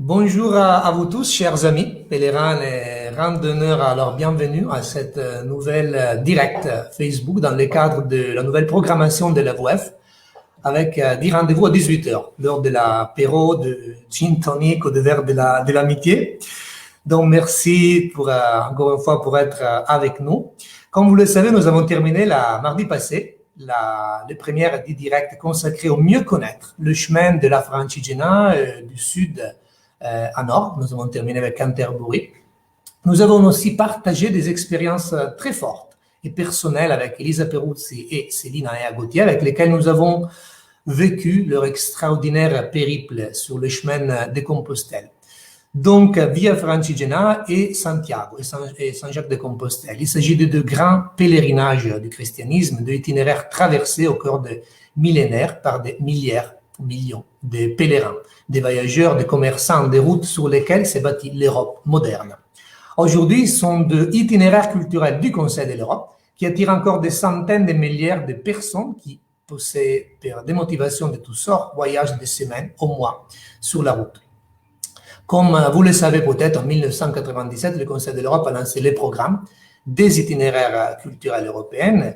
Bonjour à vous tous, chers amis, pèlerins et randonneurs. Alors, bienvenue à cette nouvelle direct Facebook dans le cadre de la nouvelle programmation de la VOF avec 10 rendez-vous à 18 heures lors de l'apéro de gin tonic ou de verre de l'amitié. Donc, merci encore une fois pour être avec nous. Comme vous le savez, nous avons terminé la mardi passé les premières 10 directs consacrées au mieux connaître le chemin de la Francigena du sud à nord. Nous avons terminé avec Canterbury. Nous avons aussi partagé des expériences très fortes et personnelles avec Elisa Peruzzi et Célina Gauthier, avec lesquelles nous avons vécu leur extraordinaire périple sur le chemin de Compostelle. Donc, Via Francigena et Santiago et Saint-Jacques de Compostelle. Il s'agit de deux grands pèlerinages du christianisme, d'itinéraires traversés au cours de millénaires par des millions de pèlerins, des voyageurs, des commerçants, des routes sur lesquelles s'est bâtie l'Europe moderne. Aujourd'hui, ce sont des itinéraires culturels du Conseil de l'Europe qui attirent encore des centaines de milliers de personnes qui, poussées par des motivations de toutes sortes, voyagent des semaines au mois sur la route. Comme vous le savez peut-être, en 1997, le Conseil de l'Europe a lancé le programme des itinéraires culturels européens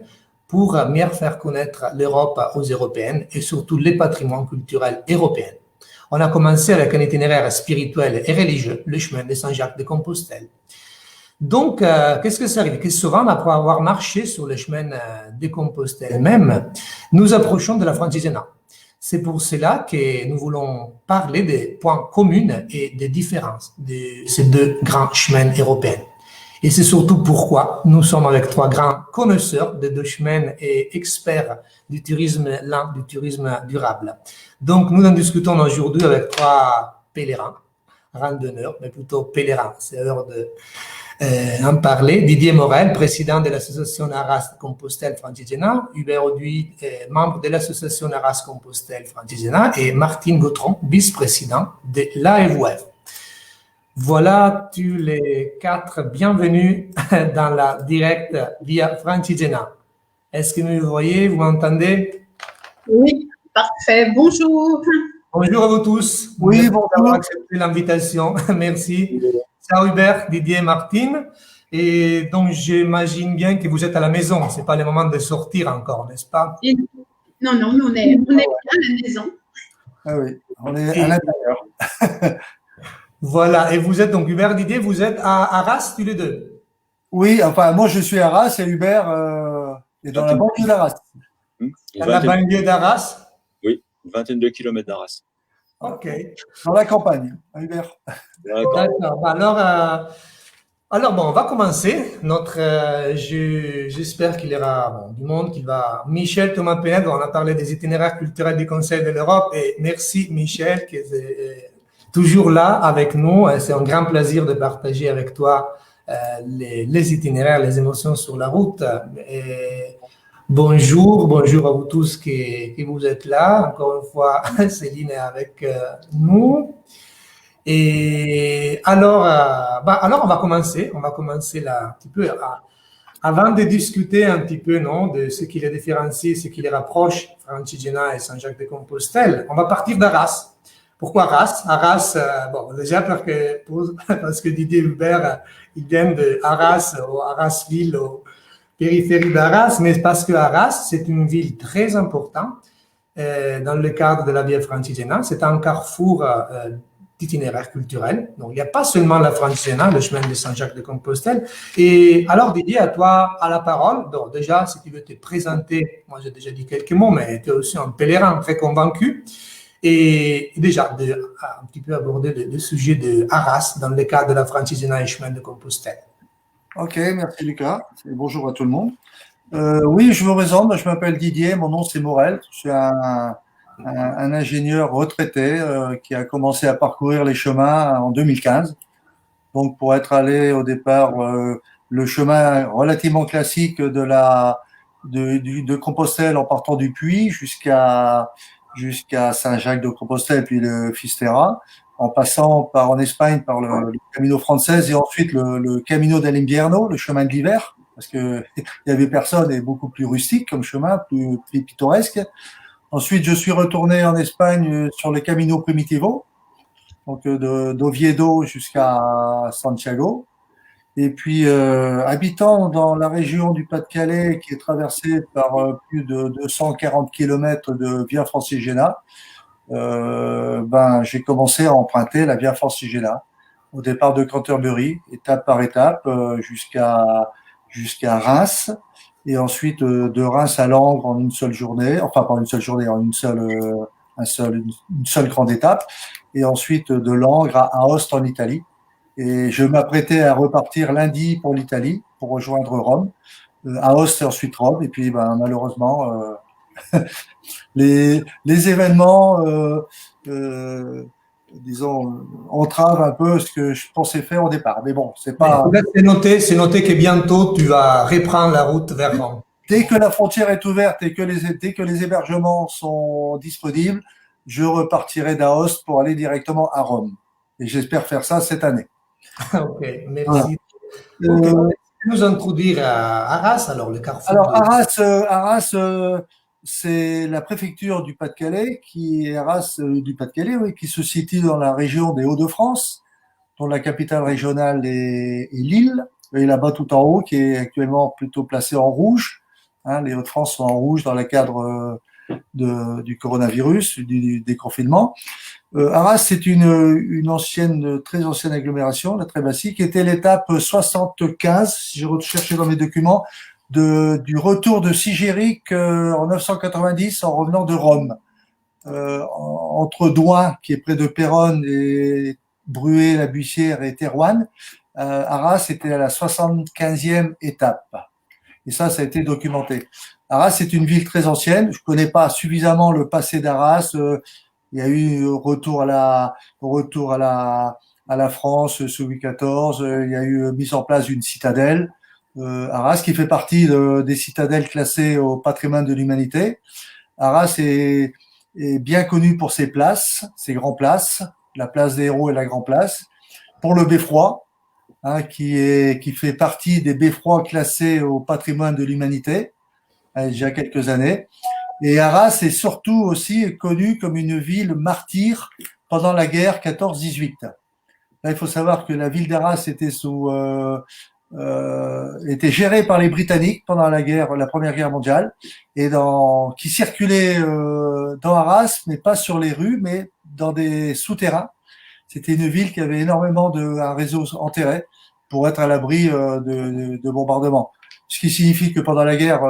pour mieux faire connaître l'Europe aux Européennes et surtout les patrimoines culturels européens. On a commencé avec un itinéraire spirituel et religieux, le chemin de Saint-Jacques de Compostelle. Donc, qu'est-ce que ça arrive? Que souvent, après avoir marché sur le chemin de Compostelle même, nous approchons de la Francigena. C'est pour cela que nous voulons parler des points communs et des différences de ces deux grands chemins européens. Et c'est surtout pourquoi nous sommes avec trois grands connaisseurs des deux chemins et experts du tourisme lent, du tourisme durable. Donc, nous en discutons aujourd'hui avec trois pèlerins, randonneurs, mais plutôt pèlerins. C'est l'heure en parler. Didier Morel, président de l'association Arras Compostelle Francigena, Hubert Auduit, membre de l'association Arras Compostelle Francigena, et Martine Gautron, vice-président de l'AEVOF. Voilà tous les quatre bienvenus dans la direct via Francigena. Est-ce que vous voyez, vous m'entendez? Oui, parfait. Bonjour. Bonjour à vous tous. Oui, bonjour. D'avoir accepté l'invitation. Merci. Ciao Hubert, Didier, Martine. Et donc, j'imagine bien que vous êtes à la maison. Ce n'est pas le moment de sortir encore, n'est-ce pas? Non, on est bien à la maison. Ah oui, on est à l'intérieur. Voilà. Et vous êtes donc, Hubert, Didier, vous êtes à Arras, tous les deux? Oui, enfin, moi, je suis à Arras et Hubert est dans la banlieue d'Arras. Dans la banlieue d'Arras? Oui, 22 km d'Arras. OK. Dans la campagne, Hubert. D'accord. Alors, bon, on va commencer. J'espère qu'il y aura du monde qui va. Michel Thomas Penel, on a parlé des itinéraires culturels du Conseil de l'Europe. Et merci, Michel, qui est toujours là avec nous. C'est un grand plaisir de partager avec toi les itinéraires, les émotions sur la route. Et bonjour à vous tous qui vous êtes là. Encore une fois, Céline est avec nous. Et alors, on va commencer là un petit peu avant de discuter un petit peu, non, de ce qui les différencie, ce qui les rapproche, Francigena et Saint-Jacques de Compostelle. On va partir d'Arras. Pourquoi Arras? Arras, bon, déjà parce que Didier Hubert, il vient de Arras, ou Arras-Ville, aux périphéries d'Arras, mais parce que Arras, c'est une ville très importante dans le cadre de la Via Francigena. C'est un carrefour d'itinéraire culturel. Donc, il n'y a pas seulement la Francigena, le chemin de Saint-Jacques de Compostelle. Et alors, Didier, à toi, à la parole. Donc, déjà, si tu veux te présenter, moi, j'ai déjà dit quelques mots, mais tu es aussi un pèlerin très convaincu. Et déjà, un petit peu aborder le sujet de Arras dans le cadre de la Francigena et chemin de Compostelle. Ok, merci Lucas. Et bonjour à tout le monde. Oui, je me présente. Je m'appelle Didier. Mon nom, c'est Morel. Je suis un ingénieur retraité qui a commencé à parcourir les chemins en 2015. Donc, pour être allé au départ le chemin relativement classique de Compostelle en partant du Puy jusqu'à Saint-Jacques de Compostelle puis le Fisterra, en passant en Espagne par le Camino Frances et ensuite le Camino del Invierno, le chemin de l'hiver, parce que il y avait personne et beaucoup plus rustique comme chemin, plus pittoresque. Ensuite, je suis retourné en Espagne sur le Camino Primitivo. donc d'Oviedo jusqu'à Santiago. Et puis, habitant dans la région du Pas-de-Calais, qui est traversée par plus de 240 kilomètres de Via Francigena, j'ai commencé à emprunter la Via Francigena au départ de Canterbury, étape par étape, jusqu'à Reims, et ensuite de Reims à Langres en une seule journée, enfin pas une seule journée, en une seule grande étape, et ensuite de Langres à Aoste en Italie. Et je m'apprêtais à repartir lundi pour l'Italie, pour rejoindre Rome, Aoste et ensuite Rome, et puis malheureusement les événements, disons, entravent un peu ce que je pensais faire au départ. Mais bon, c'est pas. C'est noté que bientôt tu vas reprendre la route vers Rome. Dès que la frontière est ouverte et dès que les hébergements sont disponibles, je repartirai d'Aoste pour aller directement à Rome. Et j'espère faire ça cette année. Ok, merci. Voilà. Okay. Nous introduire à Arras, alors le carrefour. Alors Arras, c'est la préfecture du Pas-de-Calais, du Pas-de-Calais, oui, qui se situe dans la région des Hauts-de-France, dont la capitale régionale est Lille, et là-bas tout en haut, qui est actuellement plutôt placé en rouge. Hein, les Hauts-de-France sont en rouge dans le cadre du coronavirus, du déconfinement. Arras, c'est une très ancienne agglomération, la Trébassie, qui était l'étape 75, si je recherchais dans mes documents, du retour de Sigéric en 990 en revenant de Rome. Entre Douin, qui est près de Péronne, et Bruay, la Buissière et Thérouanne, Arras était à la 75e étape. Et ça a été documenté. Arras, c'est une ville très ancienne. Je connais pas suffisamment le passé d'Arras. Il y a eu retour à la France sous Louis XIV. Il y a eu mise en place d'une citadelle. Arras, qui fait partie des citadelles classées au patrimoine de l'humanité. Arras est bien connu pour ses places, ses grands places, la place des héros et la Grand Place, pour le beffroi, hein, qui fait partie des beffrois classés au patrimoine de l'humanité, il y a quelques années. Et Arras est surtout aussi connu comme une ville martyre pendant la guerre 14-18. Là, il faut savoir que la ville d'Arras était gérée par les Britanniques pendant la Première Guerre mondiale, et qui circulait dans Arras, mais pas sur les rues, mais dans des souterrains. C'était une ville qui avait énormément un réseau enterré pour être à l'abri de bombardements. Ce qui signifie que pendant la guerre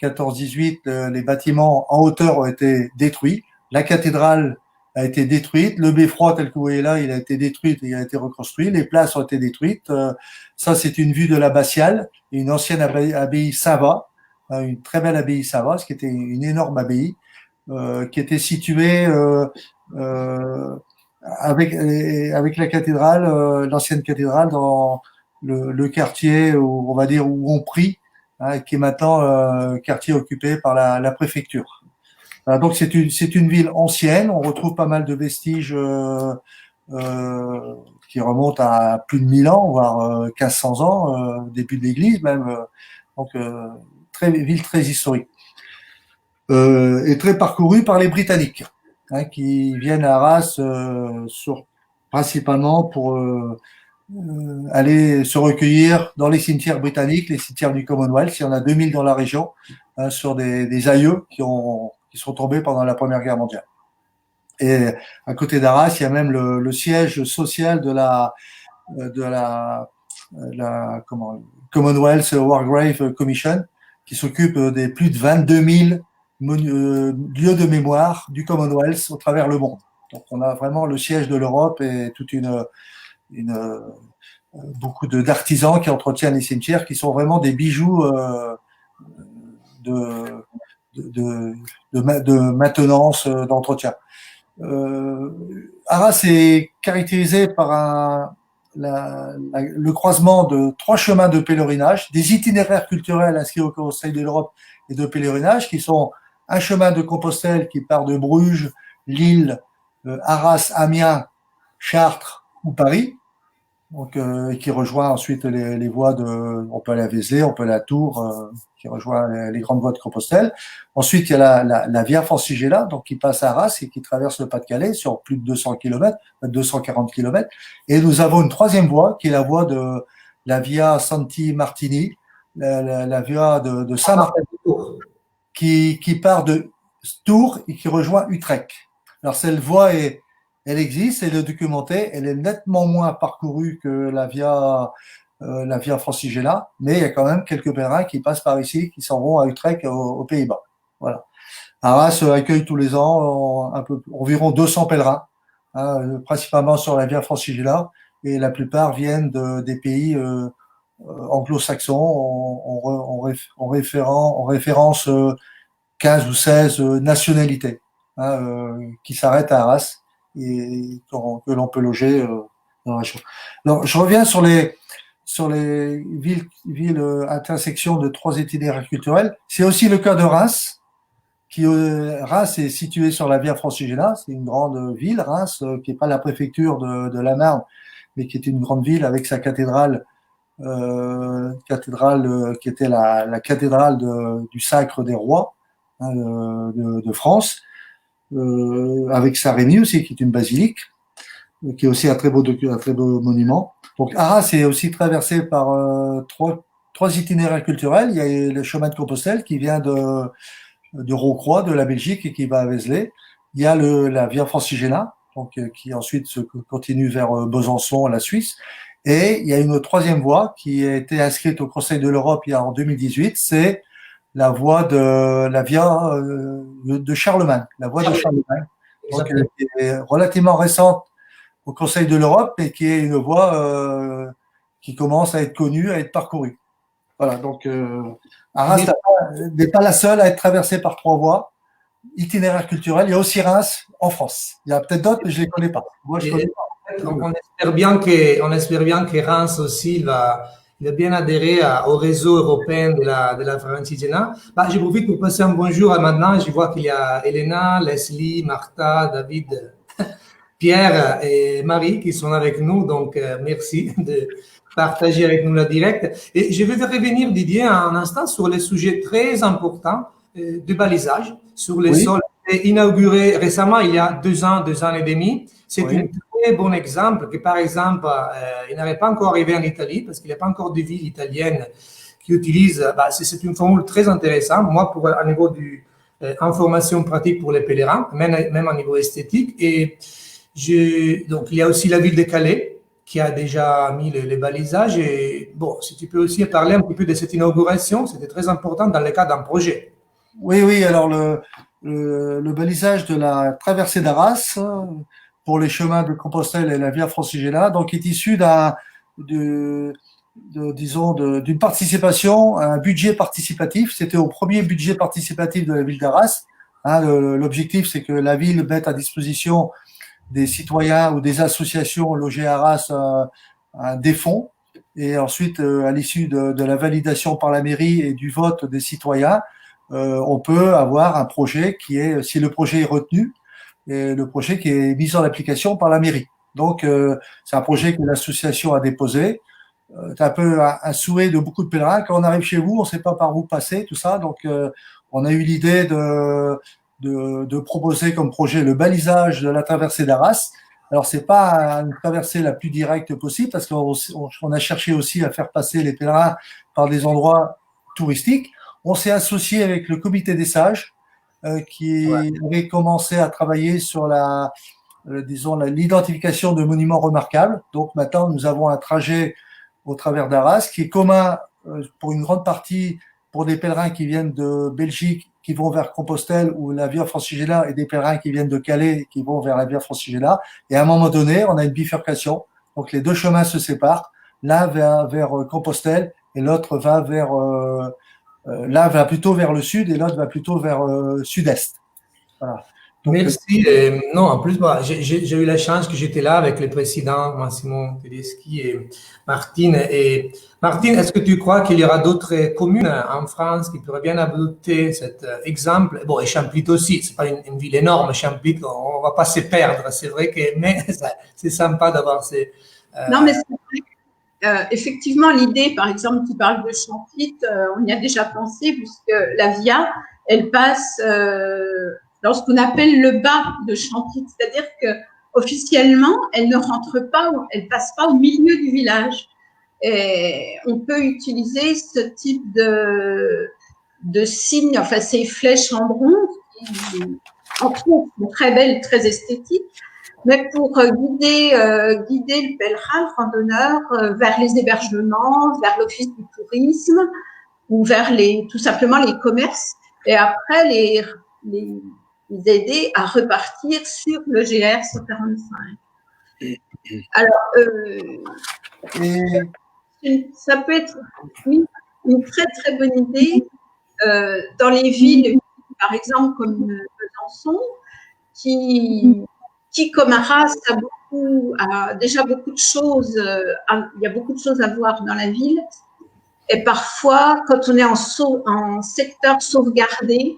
14-18, les bâtiments en hauteur ont été détruits. La cathédrale a été détruite. Le beffroi, tel que vous voyez là, il a été détruit et il a été reconstruit. Les places ont été détruites. Ça, c'est une vue de l'abbatiale, une ancienne abbaye Saint-Va, une très belle abbaye Saint-Va, ce qui était une énorme abbaye, qui était située avec la cathédrale, l'ancienne cathédrale, dans le quartier où, on va dire, où on prie, hein, qui est maintenant quartier occupé par la préfecture. Voilà, donc c'est une ville ancienne. On retrouve pas mal de vestiges qui remontent à plus de 1000 ans, voire 1500 ans, début de l'Église même. Donc ville très historique, et très parcourue par les Britanniques, hein, qui viennent à Arras principalement pour aller se recueillir dans les cimetières britanniques, les cimetières du Commonwealth. Il y en a 2000 dans la région, hein, sur des aïeux qui sont tombés pendant la Première Guerre mondiale. Et à côté d'Arras, il y a même le siège social de la Commonwealth War Grave Commission, qui s'occupe des plus de 22 000 lieux de mémoire du Commonwealth au travers le monde. Donc on a vraiment le siège de l'Europe et toute beaucoup d'artisans qui entretiennent les cimetières, qui sont vraiment des bijoux de maintenance, d'entretien. Arras est caractérisé par le croisement de 3 chemins de pèlerinage, des itinéraires culturels inscrits au Conseil de l'Europe et de pèlerinage, qui sont un chemin de Compostelle qui part de Bruges, Lille, Arras, Amiens, Chartres ou Paris, Donc, qui rejoint ensuite les voies on peut aller à Vézelay, on peut aller à Tours, qui rejoint les grandes voies de Compostelle. Ensuite, il y a la Via Francigena, donc qui passe à Arras et qui traverse le Pas-de-Calais sur plus de 200 km, 240 km. Et nous avons une troisième voie, qui est la voie de la Via Santi Martini, la Via de Saint-Martin, qui part de Tours et qui rejoint Utrecht. Alors, cette voie elle existe, elle est documentée, elle est nettement moins parcourue que la Via Francigena, mais il y a quand même quelques pèlerins qui passent par ici, qui s'en vont à Utrecht, aux Pays-Bas. Voilà. Arras accueille tous les ans environ 200 pèlerins, hein, principalement sur la Via Francigena, et la plupart viennent des pays anglo-saxons. On référence 15 ou 16 nationalités, hein, qui s'arrêtent à Arras et que l'on peut loger dans la région. Alors, je reviens sur les villes intersections de 3 itinéraires culturels. C'est aussi le cas de Reims. Reims est située sur la Via Francigena. C'est une grande ville, Reims, qui n'est pas la préfecture de la Marne, mais qui est une grande ville avec sa cathédrale, qui était la cathédrale du Sacre des Rois, hein, de France. Avec Saint-Rémy aussi, qui est une basilique, qui est aussi un très beau monument. Donc Arras est aussi traversé par trois itinéraires culturels. Il y a le chemin de Compostelle qui vient de Rocroi, de la Belgique, et qui va à Vézelay. Il y a la Via Francigena, donc qui ensuite se continue vers Besançon, la Suisse. Et il y a une troisième voie qui a été inscrite au Conseil de l'Europe en 2018, c'est la voie de la Via de Charlemagne, la voie de Charlemagne, donc, qui est relativement récente au Conseil de l'Europe, mais qui est une voie qui commence à être connue, à être parcourue. Voilà, donc Arras n'est pas la seule à être traversée par 3 voies. Itinéraire culturel, il y a aussi Reims en France. Il y a peut-être d'autres, mais je ne les connais pas. Moi, je connais pas. On espère bien que Reims aussi va bien adhérer au réseau européen de la Francigena. Je profite pour passer un bonjour maintenant. Je vois qu'il y a Elena, Leslie, Martha, David, Pierre et Marie qui sont avec nous. Donc, merci de partager avec nous la direct. Et je vais revenir, Didier, un instant sur les sujets très importants de balisage sur les sols inauguré récemment, il y a 2 ans et demi. C'est un très bon exemple que, par exemple, il n'avait pas encore arrivé en Italie parce qu'il n'y a pas encore de ville italienne qui utilise. C'est une formule très intéressante. Moi, à niveau du information pratique pour les pèlerins, même à niveau esthétique. Et donc, il y a aussi la ville de Calais qui a déjà mis les balisages. Et bon, si tu peux aussi parler un petit peu de cette inauguration, c'était très important dans le cadre d'un projet. Oui. Alors, le balisage de la traversée d'Arras pour les chemins de Compostelle et la Via Francigena, donc est issu d'une participation, un budget participatif. C'était au premier budget participatif de la ville d'Arras. L'objectif, c'est que la ville mette à disposition des citoyens ou des associations logées à Arras des fonds. Et ensuite, à l'issue de la validation par la mairie et du vote des citoyens, on peut avoir un projet si le projet est retenu, et le projet qui est mis en application par la mairie. Donc, c'est un projet que l'association a déposé. C'est un peu un souhait de beaucoup de pèlerins. Quand on arrive chez vous, on ne sait pas par où passer, tout ça. Donc, on a eu l'idée de proposer comme projet le balisage de la traversée d'Arras. Alors, c'est pas une traversée la plus directe possible parce qu'on a cherché aussi à faire passer les pèlerins par des endroits touristiques. On s'est associé avec le comité des sages qui avait commencé à travailler sur l'identification de monuments remarquables. Donc maintenant, nous avons un trajet au travers d'Arras qui est commun pour une grande partie pour des pèlerins qui viennent de Belgique, qui vont vers Compostelle ou la Via Francigena, et des pèlerins qui viennent de Calais, qui vont vers la Via Francigena. Et à un moment donné, on a une bifurcation. Donc les 2 chemins se séparent. L'un va vers Compostelle et l'autre va l'un va plutôt vers le sud et l'autre va plutôt vers sud-est. Voilà. Donc, merci. Non, en plus, j'ai eu la chance que j'étais là avec le président Massimo Tedeschi et Martine. Et Martine, est-ce que tu crois qu'il y aura d'autres communes en France qui pourraient bien adopter cet exemple? Bon, et Champlit aussi, c'est pas une ville énorme, Champlit, on va pas se perdre. C'est vrai que, mais c'est sympa d'avoir Non, mais c'est vrai. Effectivement, l'idée, par exemple, tu parles de Champit, on y a déjà pensé, puisque la Via, elle passe dans ce qu'on appelle le bas de Champit, c'est-à-dire que officiellement, elle ne rentre pas, elle passe pas au milieu du village. Et on peut utiliser ce type de signes, enfin ces flèches en bronze, qui en sont très belles, très esthétiques, mais pour guider le pèlerin, le randonneur, vers les hébergements, vers l'office du tourisme ou vers tout simplement les commerces, et après les aider à repartir sur le GR 145. Alors, ça peut être une très très bonne idée dans les villes, par exemple comme Besançon, qui comme Arras a déjà beaucoup de choses, il y a beaucoup de choses à voir dans la ville. Et parfois, quand on est en secteur sauvegardé,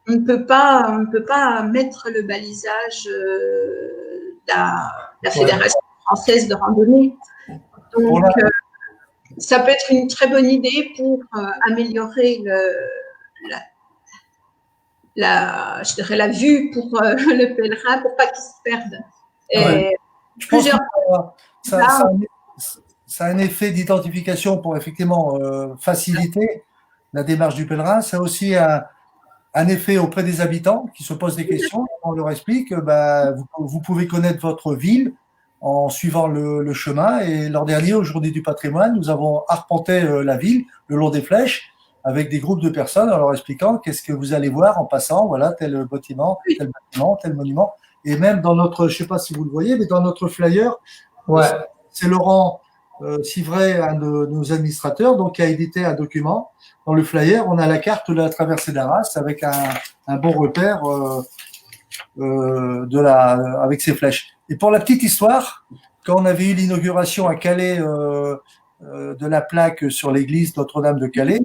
on ne peut pas mettre le balisage de la Fédération française de randonnée. Donc, ça peut être une très bonne idée pour améliorer je dirais la vue pour le pèlerin, pour pas qu'il se perde. Et je pense que ça a un effet d'identification pour effectivement faciliter la démarche du pèlerin. Ça a aussi un effet auprès des habitants qui se posent des questions. On leur explique que vous pouvez connaître votre ville en suivant le chemin. Et l'an dernier, au Journée du patrimoine, nous avons arpenté la ville le long des flèches avec des groupes de personnes en leur expliquant qu'est-ce que vous allez voir en passant, voilà, tel bâtiment, tel monument. Et même dans notre, je ne sais pas si vous le voyez, mais dans notre flyer, c'est Laurent Civray, un de nos administrateurs, donc, qui a édité un document. Dans le flyer, on a la carte de la traversée d'Arras avec un bon repère avec ces flèches. Et pour la petite histoire, quand on avait eu l'inauguration à Calais de la plaque sur l'église Notre-Dame de Calais,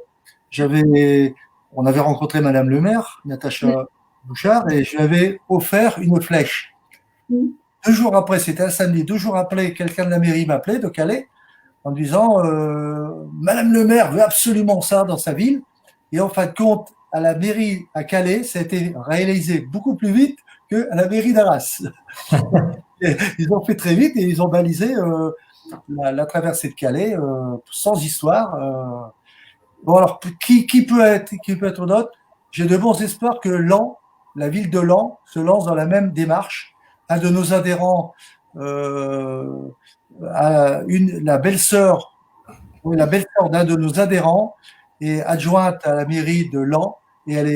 on avait rencontré Madame le maire, Natacha Bouchard, et je lui avais offert une flèche. 2 jours après, c'était un samedi, 2 jours après, quelqu'un de la mairie m'appelait de Calais en disant Madame le maire veut absolument ça dans sa ville. Et en fin de compte, à la mairie à Calais, ça a été réalisé beaucoup plus vite qu'à la mairie d'Arras. Ils ont fait très vite et ils ont balisé la traversée de Calais sans histoire. Bon, alors, qui peut être d'autre? J'ai de bons espoirs que Laon, la ville de Laon, se lance dans la même démarche. Un de nos adhérents, la belle-sœur d'un de nos adhérents est adjointe à la mairie de Laon et elle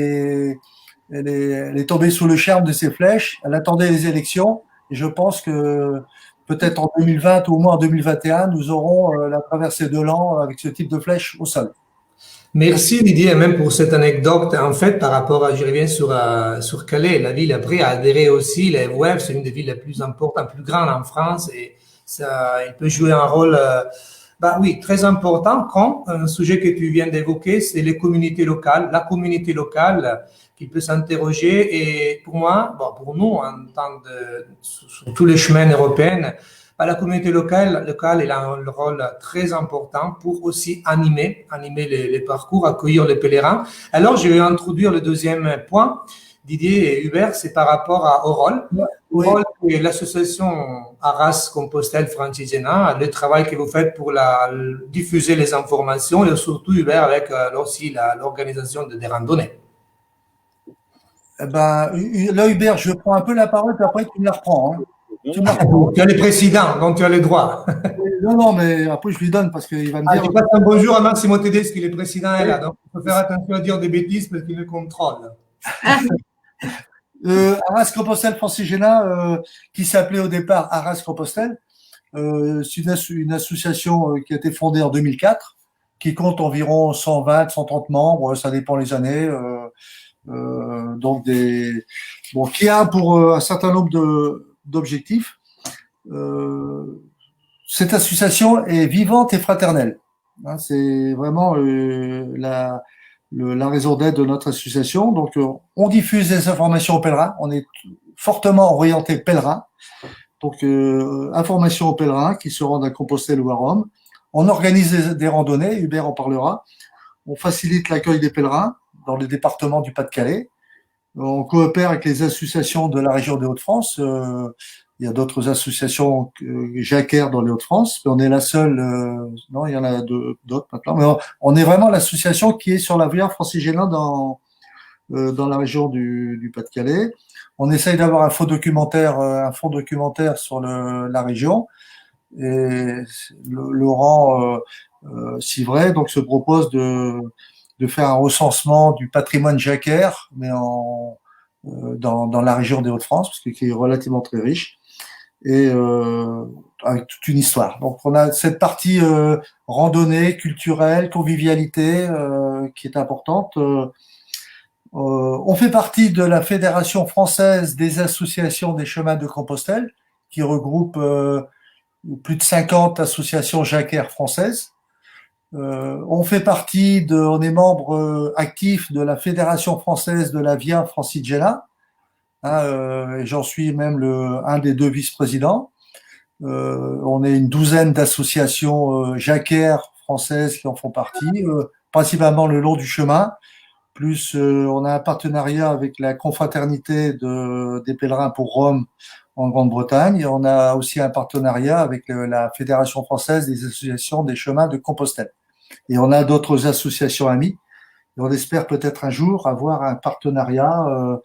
est tombée sous le charme de ces flèches. Elle attendait les élections et je pense que peut-être en 2020 ou au moins en 2021, nous aurons la traversée de Laon avec ce type de flèches au sol. Merci Didier, même pour cette anecdote. En fait, par rapport je reviens sur Calais, la ville après a adhéré aussi. La VOF, c'est une des villes les plus importantes, plus grandes en France, et ça, il peut jouer un rôle, très important. Quand un sujet que tu viens d'évoquer, c'est les communautés locales, la communauté locale qui peut s'interroger. Et pour moi, pour nous, en tant sur tous les chemins européens, la communauté locale, elle a un rôle très important pour aussi animer les parcours, accueillir les pèlerins. Alors, je vais introduire le deuxième point, Didier et Hubert, c'est par rapport à Orol. Oui. Orol, c'est l'association Arras-Compostelle Francigena, le travail que vous faites pour diffuser les informations et surtout Hubert avec aussi l'organisation des randonnées. Là, Hubert, je prends un peu la parole, puis après tu me la reprends. Hein. Tu es le président, donc tu as le droit. Non, mais après je lui donne parce qu'il va me dire. Tu passes un bonjour à Massimo Tedeschi, le président est là, donc il faut faire attention à dire des bêtises parce qu'il le contrôle. Arras-Compostelle Francigena, qui s'appelait au départ Arras-Compostelle, c'est une association qui a été fondée en 2004, qui compte environ 120, 130 membres, ça dépend les années. Qui a pour un certain nombre d'objectifs. Cette association est vivante et fraternelle. C'est vraiment la raison d'être de notre association. Donc, on diffuse des informations aux pèlerins. On est fortement orienté pèlerin. Donc, information aux pèlerins qui se rendent à Compostelle ou à Rome. On organise des randonnées, Hubert en parlera. On facilite l'accueil des pèlerins dans le département du Pas-de-Calais. On coopère avec les associations de la région des Hauts-de-France. Il y a d'autres associations jacquaires dans les Hauts-de-France, mais on est la seule. Non, il y en a d'autres maintenant. Mais on est vraiment l'association qui est sur la Via Francigena dans la région du Pas-de-Calais. On essaye d'avoir un fond documentaire sur la région. Et Laurent Civray donc se propose de faire un recensement du patrimoine jacquaire, mais dans la région des Hauts-de-France, parce qui est relativement très riche, et avec toute une histoire. Donc on a cette partie randonnée, culturelle, convivialité qui est importante. On fait partie de la Fédération française des associations des chemins de Compostelle, qui regroupe plus de 50 associations jacquaires françaises. On est membre actif de la Fédération française de la Via Francigena. Et j'en suis même un des 2 vice-présidents. On est une douzaine d'associations jacquaires françaises qui en font partie, principalement le long du chemin. Plus, on a un partenariat avec la confraternité des pèlerins pour Rome en Grande-Bretagne. Et on a aussi un partenariat avec la Fédération française des associations des chemins de Compostelle. Et on a d'autres associations amies. Et on espère peut-être un jour avoir un partenariat,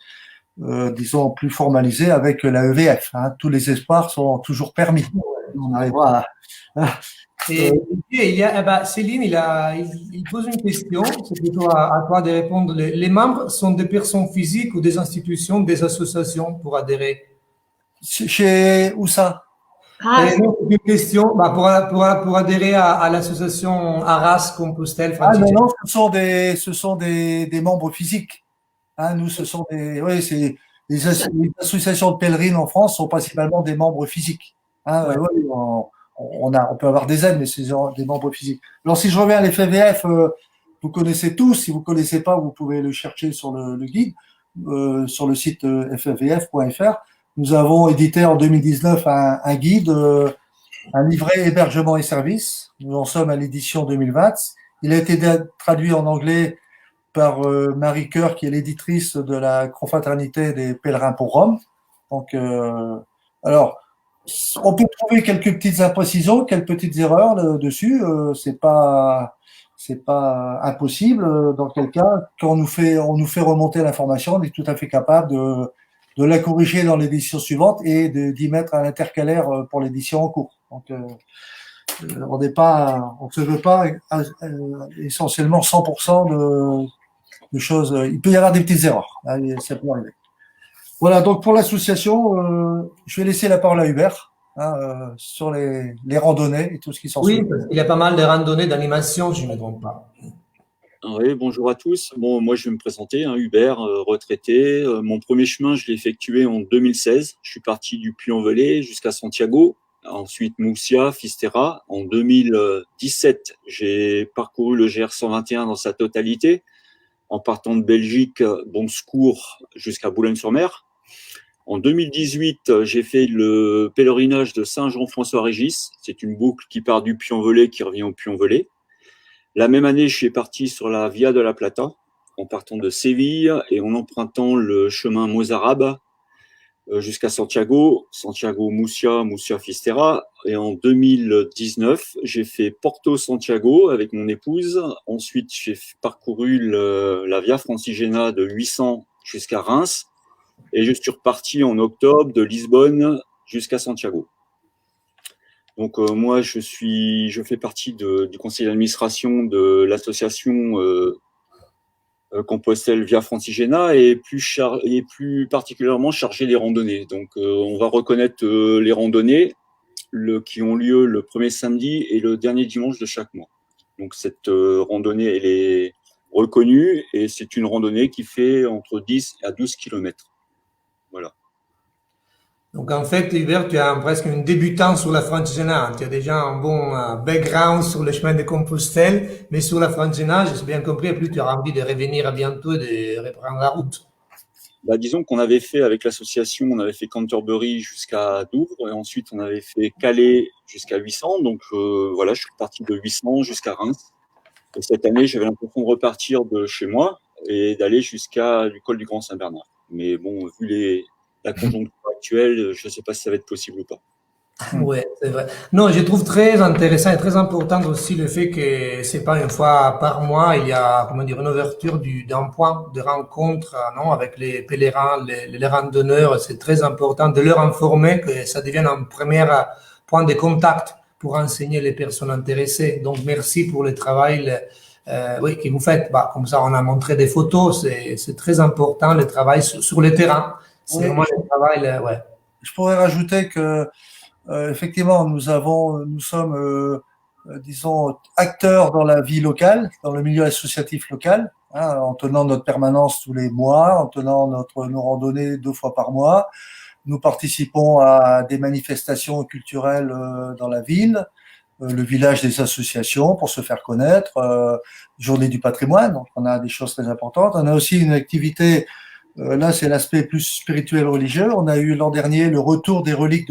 disons, plus formalisé avec la EVF. Tous les espoirs sont toujours permis. On arrivera à... Et Céline, il pose une question, c'est plutôt à toi de répondre. Les membres sont des personnes physiques ou des institutions, des associations pour adhérer? Où ça? C'est une question pour adhérer à l'association Arras Compostelle Francigena. Non, ce sont des membres physiques. Nous, ce sont les associations de pèlerines en France sont principalement des membres physiques. On peut avoir des aides, mais c'est des membres physiques. Alors, si je reviens à l'FVF, vous connaissez tous. Si vous connaissez pas, vous pouvez le chercher sur le guide, sur le site ffvf.fr. Nous avons édité en 2019 un guide, un livret hébergement et services. Nous en sommes à l'édition 2020. Il a été traduit en anglais par Marie Coeur, qui est l'éditrice de la confraternité des pèlerins pour Rome. Donc, alors, on peut trouver quelques petites imprécisions, quelques petites erreurs dessus. C'est pas impossible. Dans quel cas, quand on nous fait remonter l'information, on est tout à fait capable de la corriger dans l'édition suivante et d'y mettre un intercalaire pour l'édition en cours. Donc, on ne se veut pas essentiellement 100% de choses. Il peut y avoir des petites erreurs. Ça peut arriver. Voilà, donc pour l'association, je vais laisser la parole à Hubert sur les randonnées et tout ce qui s'en suit. Oui, parce qu'il y a pas mal de randonnées d'animation, je ne me trompe pas. Oui, bonjour à tous. Bon, moi, je vais me présenter, Hubert, retraité. Mon premier chemin, je l'ai effectué en 2016. Je suis parti du Puy-en-Velay jusqu'à Santiago, ensuite Moussia, Fisterra. En 2017, j'ai parcouru le GR 121 dans sa totalité, en partant de Belgique, Bon Secours, jusqu'à Boulogne-sur-Mer. En 2018, j'ai fait le pèlerinage de Saint-Jean-François-Régis. C'est une boucle qui part du Puy-en-Velay, qui revient au Puy-en-Velay. La même année, je suis parti sur la Via de la Plata, en partant de Séville et en empruntant le chemin Mozarabe jusqu'à Santiago, Moussia, Fisterra. Et en 2019, j'ai fait Porto-Santiago avec mon épouse. Ensuite, j'ai parcouru la Via Francigena de 800 jusqu'à Reims. Et je suis reparti en octobre de Lisbonne jusqu'à Santiago. Donc moi, je fais partie du conseil d'administration de l'association Compostelle Via Francigena et plus particulièrement chargé des randonnées. Donc on va reconnaître les randonnées qui ont lieu le premier samedi et le dernier dimanche de chaque mois. Donc cette randonnée, elle est reconnue et c'est une randonnée qui fait entre 10 à 12 km. Voilà. Donc en fait, Hubert, tu es presque un débutant sur la Francigena. Tu as déjà un bon background sur le chemin de Compostelle, mais sur la Francigena, j'ai bien compris, plus tu as envie de revenir bientôt et de reprendre la route. Bah, disons qu'on avait fait avec l'association, on avait fait Canterbury jusqu'à Douvres et ensuite on avait fait Calais jusqu'à 800. Donc voilà, je suis parti de 800 jusqu'à Reims. Et cette année, j'avais l'impression de repartir de chez moi et d'aller jusqu'à du col du Grand Saint-Bernard. Mais bon, vu la conjoncture actuelle, je ne sais pas si ça va être possible ou pas. Oui, c'est vrai. Non, je trouve très intéressant et très important aussi le fait que c'est pas une fois par mois, il y a, comment dire, une ouverture d'un point de rencontre, non, avec les pèlerins, les randonneurs. C'est très important de leur informer que ça devienne un premier point de contact pour enseigner les personnes intéressées. Donc, merci pour le travail, oui, que vous faites. Bah, comme ça, on a montré des photos. C'est très important le travail sur le terrain. C'est Oui, vraiment le travail, ouais. je pourrais rajouter que effectivement, nous sommes, disons, acteurs dans la vie locale, dans le milieu associatif local, hein, en tenant notre permanence tous les mois, en tenant nos randonnées 2 fois par mois. Nous participons à des manifestations culturelles dans la ville, le village des associations pour se faire connaître, journée du patrimoine, donc on a des choses très importantes. On a aussi une activité, là c'est l'aspect plus spirituel religieux. On a eu l'an dernier le retour des reliques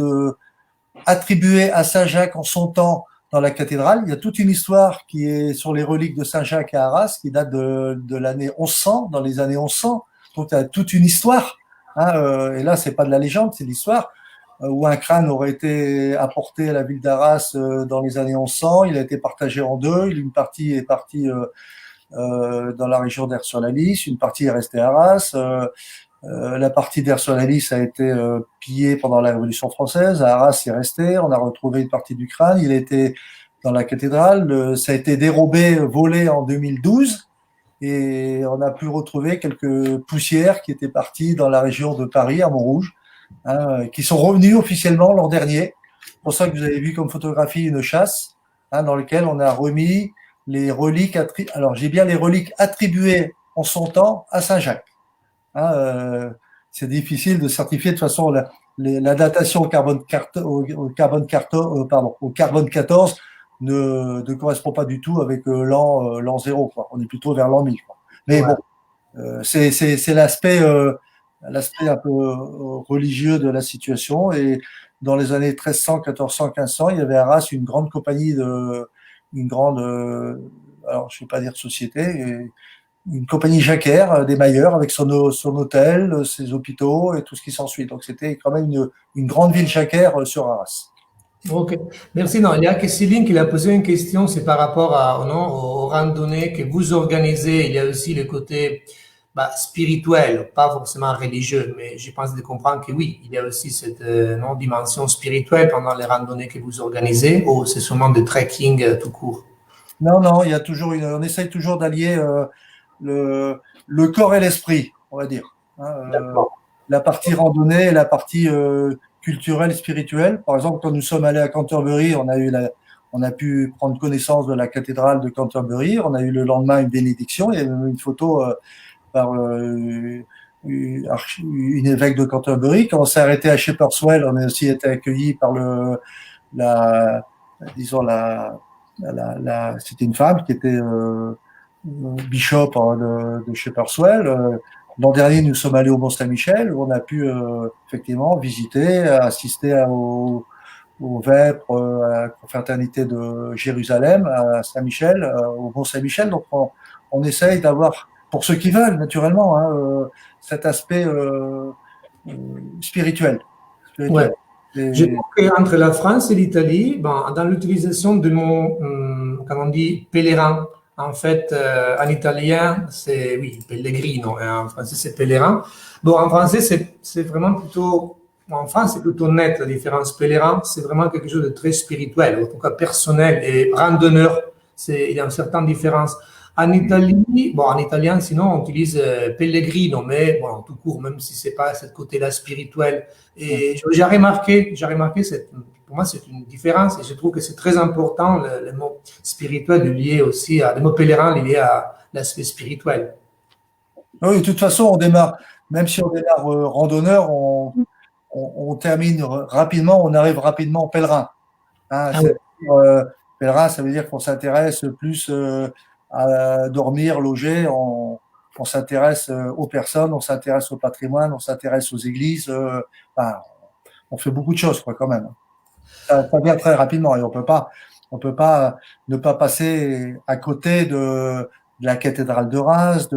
attribué à Saint-Jacques en son temps dans la cathédrale. Il y a toute une histoire qui est sur les reliques de Saint-Jacques à Arras, qui date de l'année 1100, dans les années 1100. Donc, il y a toute une histoire. Hein, et là, c'est pas de la légende, c'est l'histoire, où un crâne aurait été apporté à la ville d'Arras dans les années 1100. Il a été partagé en deux. Une partie est partie dans la région d'Aire-sur-la-Lys, une partie est restée à Arras. La partie d'Aire-sur-la-Lys a été pillée pendant la Révolution française. À Arras, il est resté. On a retrouvé une partie du crâne. Il a été dans la cathédrale. Ça a été dérobé, volé en 2012. Et on a pu retrouver quelques poussières qui étaient parties dans la région de Paris, à Montrouge, hein, qui sont revenues officiellement l'an dernier. C'est pour ça que vous avez vu comme photographie une chasse, hein, dans laquelle on a remis les reliques. Alors, j'ai bien les reliques attribuées en son temps à Saint-Jacques. Hein, c'est difficile de certifier de toute façon la datation au carbone 14 ne correspond pas du tout avec l'an 0, quoi. On est plutôt vers l'an 1000, quoi. Mais ouais. Bon, c'est l'aspect un peu religieux de la situation. Et dans les années 1300, 1400, 1500, il y avait à Arras une grande compagnie alors je ne vais pas dire société, une compagnie jacquaire des Mailleurs avec son hôtel, ses hôpitaux et tout ce qui s'ensuit. Donc c'était quand même une grande ville jacquaire sur Arras. Ok, merci. Non, il y a que Céline qui a posé une question, c'est par rapport aux randonnées que vous organisez. Il y a aussi le côté spirituel, pas forcément religieux, mais je pense de comprendre que oui, il y a aussi cette dimension spirituelle pendant les randonnées que vous organisez, ou c'est seulement de trekking tout court? Non, il y a toujours on essaye toujours d'allier le corps et l'esprit, on va dire. La partie randonnée et la partie culturelle, spirituelle. Par exemple, quand nous sommes allés à Canterbury, on a pu prendre connaissance de la cathédrale de Canterbury. On a eu le lendemain une bénédiction. Il y a même une photo par une évêque de Canterbury. Quand on s'est arrêté à Shepherd's-Well, on a aussi été accueillis par c'était une femme qui était bishop de Shepherd's-Well. L'an dernier, nous sommes allés au Mont-Saint-Michel, où on a pu effectivement visiter, assister aux vêpres, à la confraternité de Jérusalem, à Saint-Michel, au Mont-Saint-Michel. Donc, on essaye d'avoir, pour ceux qui veulent, naturellement, cet aspect spirituel. Ouais. Je trouve qu'entre la France et l'Italie, dans l'utilisation du mot, comment on dit, pèlerin, en fait, en italien, c'est, oui, pellegrino, et en français, c'est pèlerin. Bon, en français, c'est vraiment plutôt, en France, c'est plutôt net, la différence. Pèlerin, c'est vraiment quelque chose de très spirituel, en tout cas personnel, et randonneur, il y a une certaine différence. En Italie, en italien, sinon, on utilise pellegrino, mais bon, tout court, même si c'est pas ce côté-là spirituel. Et j'ai remarqué pour moi, c'est une différence et je trouve que c'est très important le mot spirituel lié aussi le mot pèlerin lié à l'aspect spirituel. Oui, de toute façon, on démarre, même si on démarre randonneur, on termine rapidement, on arrive rapidement pèlerin. Hein, pèlerin, ça veut dire qu'on s'intéresse plus à dormir, loger on s'intéresse aux personnes, on s'intéresse au patrimoine, on s'intéresse aux églises. Enfin, on fait beaucoup de choses, quoi, quand même. Ça vient très rapidement et on peut pas ne pas passer à côté de la cathédrale de Reims,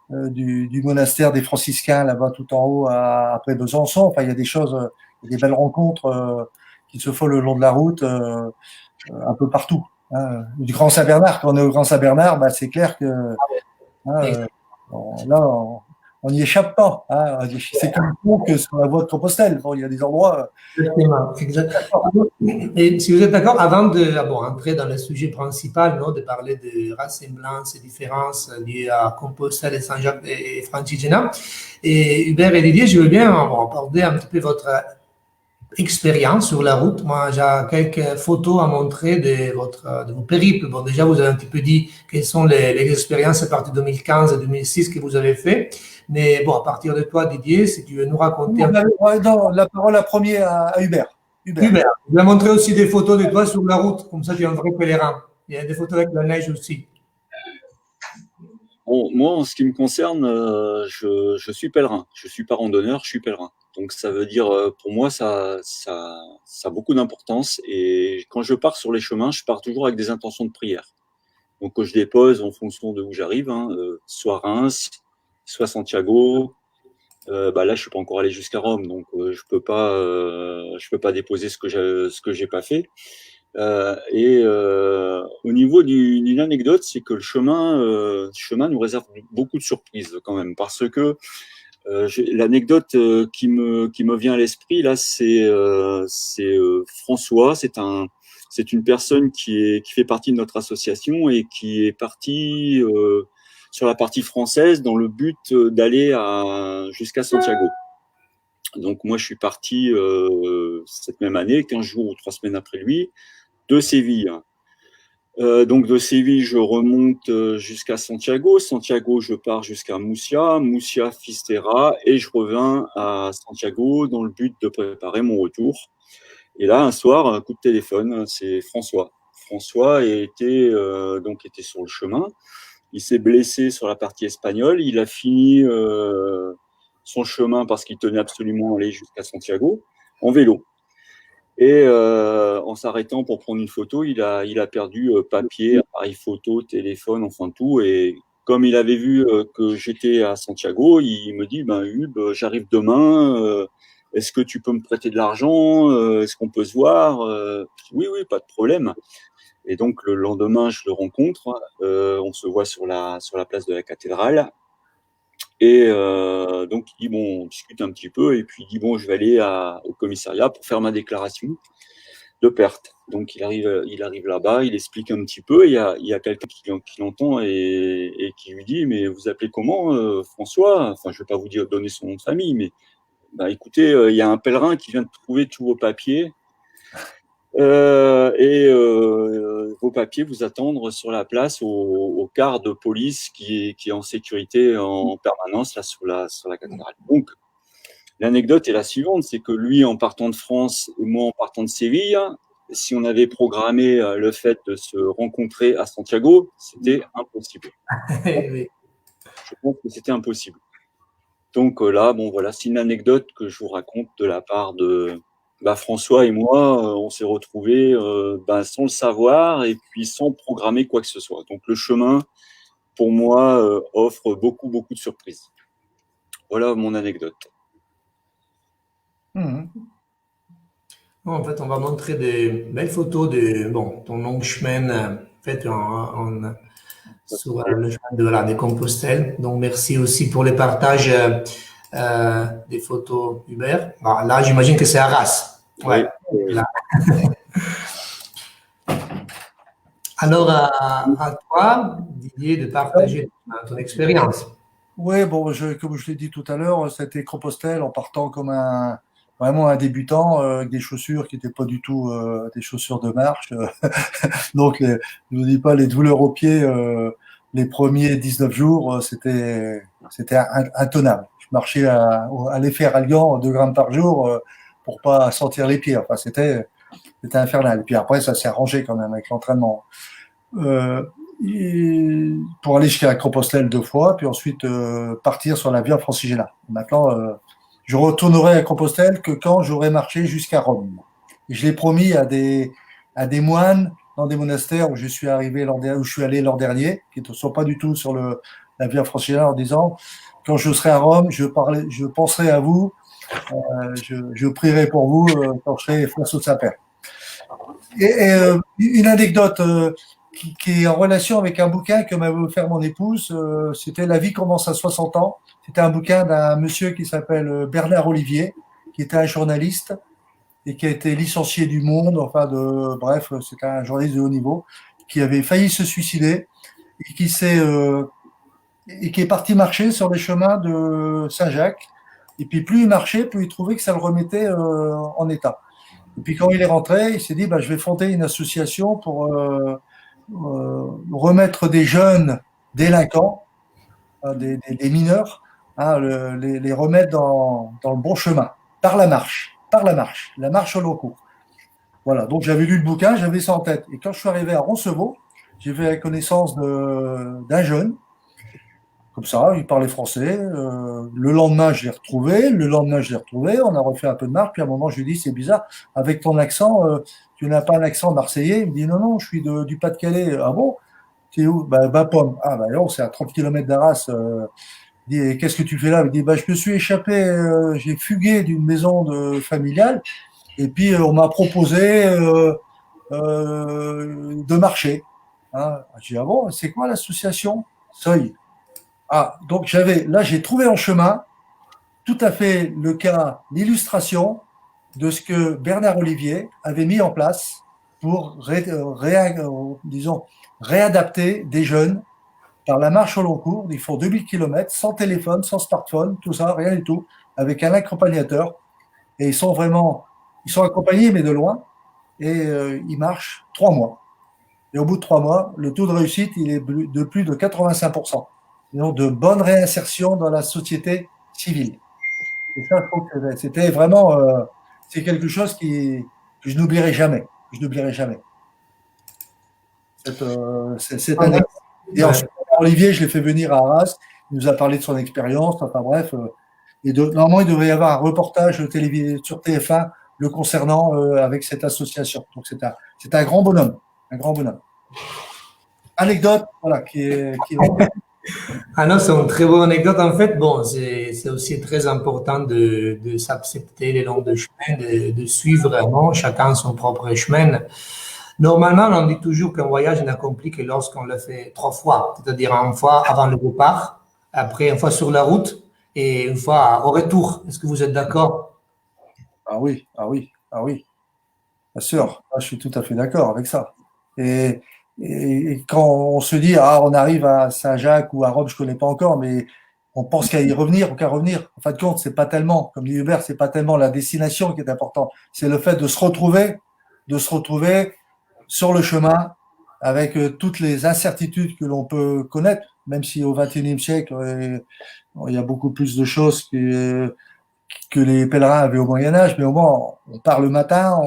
du monastère des franciscains là-bas tout en haut après Besançon. Enfin, il y a des choses, il y a des belles rencontres qui se font le long de la route un peu partout. Hein. Du Grand Saint-Bernard, quand on est au Grand Saint-Bernard, bah, c'est clair que là, on n'y échappe pas. Hein. C'est comme que sur la voie de Compostelle. Bon, il y a des endroits. Exactement. Et si vous êtes d'accord, avant de entrer dans le sujet principal, non, de parler de ressemblances et différences liées à Compostelle et Saint-Jacques et Francigena, et Hubert et Didier, je veux bien aborder un petit peu votre expérience sur la route. Moi, j'ai quelques photos à montrer de vos périples. Bon, déjà, vous avez un petit peu dit quelles sont les expériences à partir de 2015 et 2006 que vous avez fait. Mais bon, à partir de toi, Didier, si tu veux nous raconter Non, la parole à premier à Hubert. Hubert, je vais montrer aussi des photos de toi sur la route. Comme ça, tu es un vrai pèlerin. Il y a des photos avec la neige aussi. Bon, moi, en ce qui me concerne, je suis pèlerin. Je suis pas randonneur, je suis pèlerin. Donc ça veut dire, pour moi, ça a beaucoup d'importance. Et quand je pars sur les chemins, je pars toujours avec des intentions de prière. Donc quand je dépose en fonction de où j'arrive, hein, soit Reims, soit Santiago. Là, je suis pas encore allé jusqu'à Rome, donc je peux pas déposer ce que j'ai pas fait. Au niveau d'une anecdote, c'est que le chemin nous réserve beaucoup de surprises quand même, parce que l'anecdote qui me vient à l'esprit là, c'est François. C'est une personne qui fait partie de notre association et qui est partie sur la partie française dans le but d'aller jusqu'à Santiago. Donc moi, je suis parti cette même année, 15 jours ou 3 semaines après lui, de Séville. Donc de Séville, je remonte jusqu'à Santiago. Santiago, je pars jusqu'à Murcia, Fisterra, et je reviens à Santiago dans le but de préparer mon retour. Et là, un soir, un coup de téléphone, c'est François. François était sur le chemin. Il s'est blessé sur la partie espagnole. Il a fini son chemin parce qu'il tenait absolument à aller jusqu'à Santiago en vélo. Et en s'arrêtant pour prendre une photo, il a perdu papier, appareil photo, téléphone, enfin tout. Et comme il avait vu que j'étais à Santiago, il me dit Hub, j'arrive demain. Est-ce que tu peux me prêter de l'argent? Est-ce qu'on peut se voir? Oui, pas de problème. Et donc le lendemain, je le rencontre. On se voit sur la place de la cathédrale. Et donc il dit on discute un petit peu et puis il dit je vais aller au commissariat pour faire ma déclaration de perte. Donc il arrive là-bas, il explique un petit peu. Il y a quelqu'un qui l'entend et qui lui dit mais vous appelez comment François? Enfin je vais pas vous donner son nom de famille, mais écoutez, il y a un pèlerin qui vient de trouver tous vos papiers. Vos papiers vous attendre sur la place au quart de police qui est en sécurité en permanence là sur la cathédrale. Donc l'anecdote est la suivante, c'est que lui en partant de France et moi en partant de Séville, si on avait programmé le fait de se rencontrer à Santiago, c'était impossible. Je pense que c'était impossible. Donc là, voilà, c'est une anecdote que je vous raconte de la part de François et moi, on s'est retrouvés sans le savoir et puis sans programmer quoi que ce soit. Donc le chemin, pour moi, offre beaucoup de surprises. Voilà mon anecdote. En fait, on va montrer des belles photos de ton long chemin fait sur le chemin de Compostelle. Donc merci aussi pour le partage des photos, Hubert. Là, j'imagine que c'est Arras. Ouais. Oui. Alors, à toi, Didier, de partager ton expérience. Oui, comme je l'ai dit tout à l'heure, c'était Compostelle en partant comme vraiment un débutant avec des chaussures qui n'étaient pas du tout des chaussures de marche. Donc, je ne vous dis pas, les douleurs aux pieds, les premiers 19 jours, c'était intenable. Je marchais à l'effet Ralliant 2 grammes par jour pour pas sentir les pieds. Enfin, c'était infernal. Et puis après, ça s'est arrangé quand même avec l'entraînement. pour aller jusqu'à Compostelle 2 fois, puis ensuite partir sur la Via Francigena. Maintenant, je retournerai à Compostelle que quand j'aurai marché jusqu'à Rome. Et je l'ai promis à des moines dans des monastères où je suis arrivé où je suis allé l'an dernier, qui ne sont pas du tout sur la Via Francigena, en disant quand je serai à Rome, je penserai à vous, je prierai pour vous quand je serai face au Saint-Père. Et une anecdote qui est en relation avec un bouquin que m'avait offert mon épouse, c'était La vie commence à 60 ans. C'était un bouquin d'un monsieur qui s'appelle Bernard Olivier, qui était un journaliste et qui a été licencié du Monde, bref, c'était un journaliste de haut niveau, qui avait failli se suicider et qui est parti marcher sur les chemins de Saint-Jacques. Et puis plus il marchait, plus il trouvait que ça le remettait en état. Et puis quand il est rentré, il s'est dit je vais fonder une association pour remettre des jeunes délinquants, des mineurs, les remettre dans le bon chemin, par la marche, la marche au long cours. Voilà, donc j'avais lu le bouquin, j'avais ça en tête. Et quand je suis arrivé à Roncevaux, j'ai fait la connaissance d'un jeune, comme ça, il parlait français. Le lendemain, je l'ai retrouvé. On a refait un peu de marche. Puis à un moment, je lui ai dit, c'est bizarre, avec ton accent, tu n'as pas un accent marseillais. Il me dit, non, non, je suis du Pas-de-Calais. Ah bon? Tu es où? Bapaume. Ah, non, c'est à 30 km d'Arras. Il dit, qu'est-ce que tu fais là? Il me dit, je me suis échappé, j'ai fugué d'une maison familiale. Et puis, on m'a proposé de marcher. Hein? J'ai dit, ah bon, c'est quoi l'association? Seuil. Ah, donc j'ai trouvé en chemin tout à fait l'illustration de ce que Bernard Olivier avait mis en place pour, réadapter des jeunes par la marche au long cours. Ils font 2000 km sans téléphone, sans smartphone, tout ça, rien du tout, avec un accompagnateur. Et ils sont accompagnés, mais de loin, et ils marchent 3 mois. Et au bout de 3 mois, le taux de réussite, il est de plus de 85%. Donc de bonne réinsertion dans la société civile. Et ça, je trouve que c'était vraiment, c'est quelque chose que je n'oublierai jamais. Cette année. Et ensuite, Olivier, je l'ai fait venir à Arras. Il nous a parlé de son expérience. Enfin bref. Normalement, il devrait y avoir un reportage sur TF1 le concernant avec cette association. Donc c'est un grand bonhomme. Anecdote, voilà, qui est Ah non, c'est une très bonne anecdote. En fait, bon, c'est aussi très important de s'accepter les longs de chemin, de suivre vraiment chacun son propre chemin. Normalement, on dit toujours qu'un voyage n'accomplit que lorsqu'on le fait 3 fois, c'est-à-dire une fois avant le départ, après une fois sur la route et une fois au retour. Est-ce que vous êtes d'accord? Ah oui. Bien sûr, je suis tout à fait d'accord avec ça. Et quand on se dit, on arrive à Saint-Jacques ou à Rome, je connais pas encore, mais on pense qu'à y revenir ou qu'à revenir. En fin de compte, c'est pas tellement, comme dit Hubert, c'est pas tellement la destination qui est importante, c'est le fait de se retrouver sur le chemin avec toutes les incertitudes que l'on peut connaître, même si au XXIe siècle, il y a beaucoup plus de choses que les pèlerins avaient au Moyen-Âge, mais au moins, on part le matin,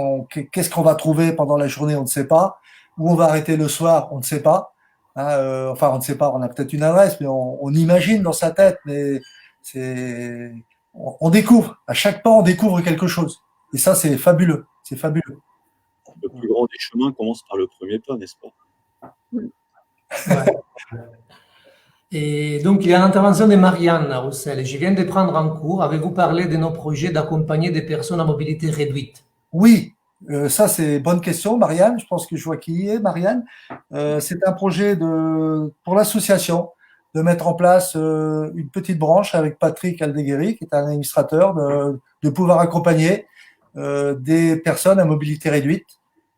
qu'est-ce qu'on va trouver pendant la journée, on ne sait pas. Où on va arrêter le soir, on ne sait pas. On ne sait pas, on a peut-être une adresse, mais on imagine dans sa tête, mais on découvre. À chaque pas, on découvre quelque chose. Et ça, c'est fabuleux. Le plus grand des chemins commence par le premier pas, n'est-ce pas? Ouais. Et donc, il y a l'intervention de Marianne Roussel. Je viens de prendre en cours. Avez-vous parlé de nos projets d'accompagner des personnes à mobilité réduite? Oui, ça c'est bonne question, Marianne. Je pense que je vois qui y est, Marianne. C'est un projet pour l'association de mettre en place une petite branche avec Patrick Aldeguerri, qui est un administrateur, de pouvoir accompagner des personnes à mobilité réduite.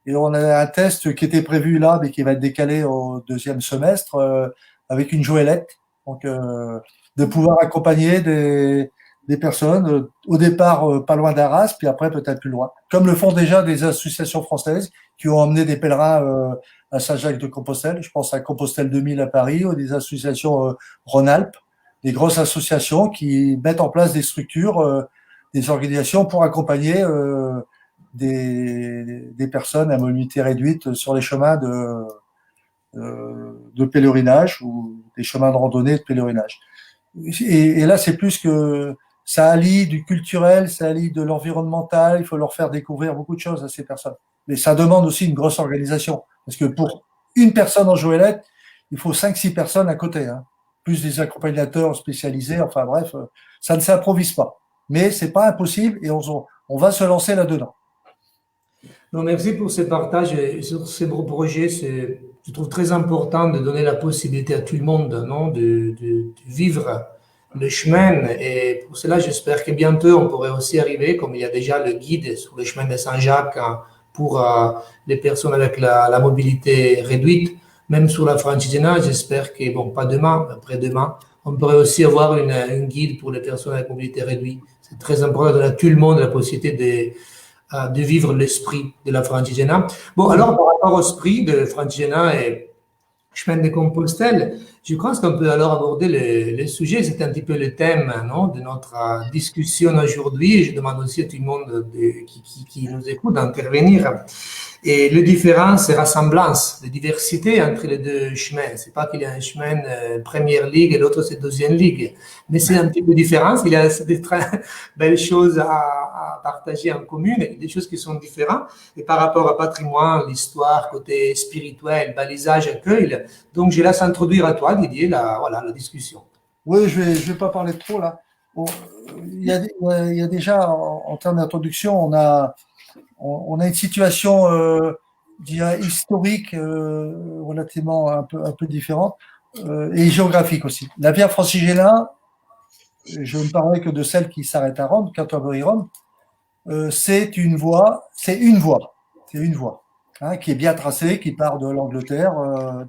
Et on a un test qui était prévu là, mais qui va être décalé au 2e semestre, avec une joëlette. Donc, de pouvoir accompagner des personnes, au départ pas loin d'Arras, puis après peut-être plus loin. Comme le font déjà des associations françaises qui ont emmené des pèlerins à Saint-Jacques-de-Compostelle. Je pense à Compostelle 2000 à Paris, ou des associations Rhône-Alpes, des grosses associations qui mettent en place des structures, des organisations pour accompagner des personnes à mobilité réduite sur les chemins de pèlerinage ou des chemins de randonnée de pèlerinage. Et là, c'est plus que ça allie du culturel, ça allie de l'environnemental. Il faut leur faire découvrir beaucoup de choses à ces personnes. Mais ça demande aussi une grosse organisation. Parce que pour une personne en Goélette, il faut 5-6 personnes à côté, hein. Plus des accompagnateurs spécialisés. Enfin bref, ça ne s'improvise pas. Mais c'est pas impossible et on va se lancer là-dedans. Non, merci pour ce partage sur ces beaux projets. Je trouve très important de donner la possibilité à tout le monde, non, de vivre le chemin. Et pour cela, j'espère que bientôt, on pourrait aussi arriver, comme il y a déjà le guide sur le chemin de Saint-Jacques hein, pour les personnes avec la mobilité réduite, même sur la Francigena, j'espère que, bon, pas demain, après-demain, on pourrait aussi avoir une guide pour les personnes avec mobilité réduite. C'est très important de donner à tout le monde la possibilité de vivre l'esprit de la Francigena. Bon, alors, par rapport au esprit de Francigena et chemin de Compostelle, je pense qu'on peut alors aborder le sujet. C'est un petit peu le thème non, de notre discussion aujourd'hui. Et je demande aussi à tout le monde qui nous écoute d'intervenir. Et les différences et ressemblances, les diversités entre les deux chemins. C'est pas qu'il y a un chemin première ligue et l'autre c'est deuxième ligue, mais c'est un petit peu différent. Il y a des très belles choses à partager en commun, et des choses qui sont différentes. Et par rapport au patrimoine, l'histoire, côté spirituel, balisage, accueil. Donc je laisse introduire à toi, Didier, la discussion. Oui, je vais pas parler trop là. Bon, il y a déjà en termes d'introduction, on a une situation historique relativement un peu différente et géographique aussi. La Via Francigena, je ne parlerai que de celle qui s'arrête à Rome, Canterbury-Rome, c'est une voie hein, qui est bien tracée, qui part de l'Angleterre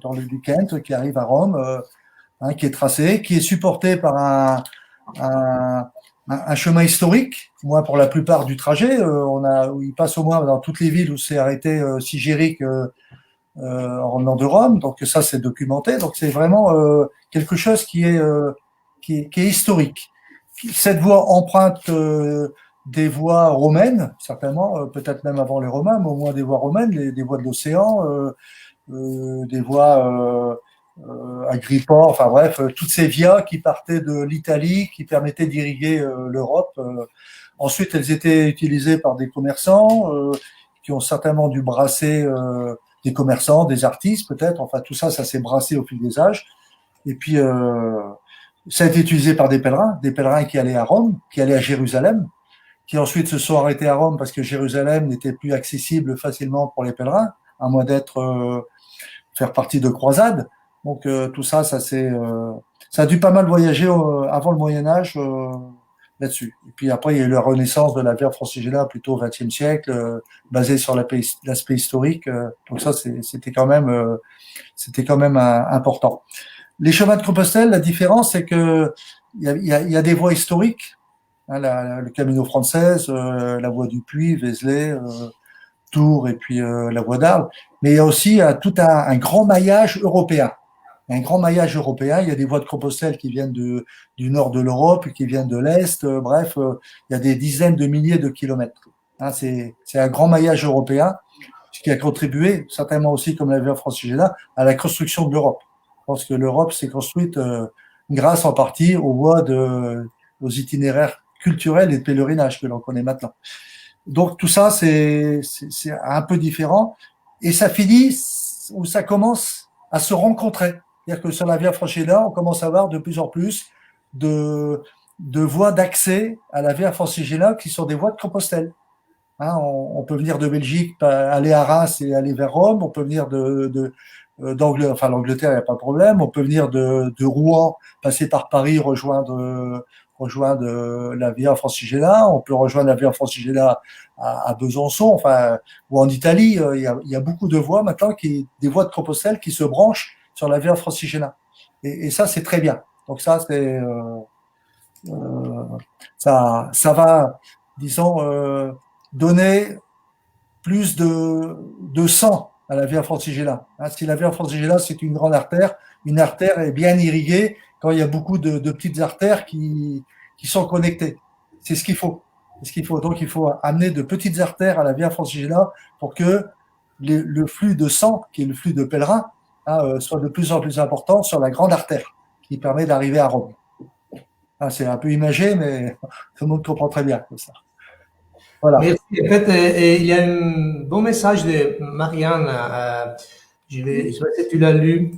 dans le du Kent, qui arrive à Rome, hein, qui est tracée, qui est supportée par un chemin historique, moins pour la plupart du trajet. Il passe au moins dans toutes les villes où c'est arrêté Sigéric en revenant de Rome. Donc ça, c'est documenté. Donc c'est vraiment quelque chose qui est historique. Cette voie emprunte des voies romaines, certainement, peut-être même avant les Romains, mais au moins des voies romaines, des voies de l'océan, des voies Agrippa, enfin bref, toutes ces vias qui partaient de l'Italie, qui permettaient d'irriguer l'Europe. Ensuite, elles étaient utilisées par des commerçants qui ont certainement dû brasser des commerçants, des artistes peut-être. Enfin, tout ça, ça s'est brassé au fil des âges. Et puis, ça a été utilisé par des pèlerins qui allaient à Rome, qui allaient à Jérusalem, qui ensuite se sont arrêtés à Rome parce que Jérusalem n'était plus accessible facilement pour les pèlerins, à moins faire partie de croisades. Donc tout ça, ça a dû pas mal voyager avant le Moyen Âge là-dessus. Et puis après, il y a eu la renaissance de la Via Francigena plutôt au XXe siècle, basée sur l'aspect historique. Donc ça, c'était quand même important. Les chemins de Compostelle, la différence, c'est que il y a des voies historiques, hein, le Camino Frances, la voie du Puy, Vézelay, Tours et puis la voie d'Arles. Mais il y a aussi tout un grand maillage européen. Il y a des voies de Compostelle qui viennent du nord de l'Europe, qui viennent de l'Est. Bref, il y a des dizaines de milliers de kilomètres. Hein, c'est un grand maillage européen, ce qui a contribué, certainement aussi, comme la Via Francigena, à la construction de l'Europe. Je pense que l'Europe s'est construite grâce en partie aux itinéraires culturels et de pèlerinage que l'on connaît maintenant. Donc tout ça, c'est un peu différent. Et ça finit où ça commence à se rencontrer. C'est-à-dire que sur la Via Francigena, on commence à avoir de plus en plus de voies d'accès à la Via Francigena qui sont des voies de Compostelle. Hein, on peut venir de Belgique, aller à Reims et aller vers Rome. On peut venir l'Angleterre, il n'y a pas de problème. On peut venir de Rouen, passer par Paris, rejoindre la Via Francigena. On peut rejoindre la Via Francigena à Besançon, enfin, ou en Italie. Il y a beaucoup de voies maintenant des voies de Compostelle qui se branchent sur la Via Francigena. Et ça, c'est très bien. Donc ça, ça va, disons, donner plus de sang à la Via Francigena. Hein, si la Via Francigena, c'est une grande artère, une artère est bien irriguée quand il y a beaucoup de petites artères qui sont connectées. C'est ce qu'il faut. Donc, il faut amener de petites artères à la Via Francigena pour que le flux de sang, qui est le flux de pèlerins, soit de plus en plus important sur la grande artère qui permet d'arriver à Rome. C'est un peu imagé, mais tout le monde comprend très bien comme ça. Voilà. Merci. En fait, il y a un bon message de Marianne. Je sais pas si tu l'as lu.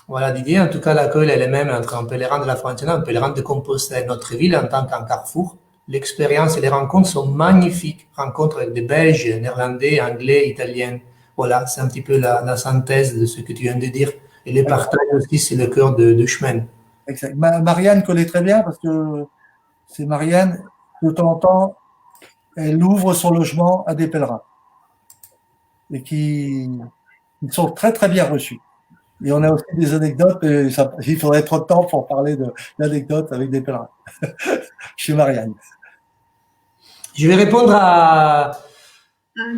Voilà, Didier, en tout cas, l'accueil est le même entre un pèlerin de la Frontière, un pèlerin de Compostelle, notre ville en tant qu'un carrefour. L'expérience et les rencontres sont magnifiques. Rencontres avec des Belges, Néerlandais, Anglais, Italiens. Voilà, c'est un petit peu la synthèse de ce que tu viens de dire. Et les partages aussi, c'est le cœur de chemin. Exact. Marianne connaît très bien parce que c'est Marianne, de temps en temps, elle ouvre son logement à des pèlerins et qui sont très très bien reçus. Et on a aussi des anecdotes, et il faudrait trop de temps pour parler d'anecdotes avec des pèlerins chez Marianne. Je vais répondre à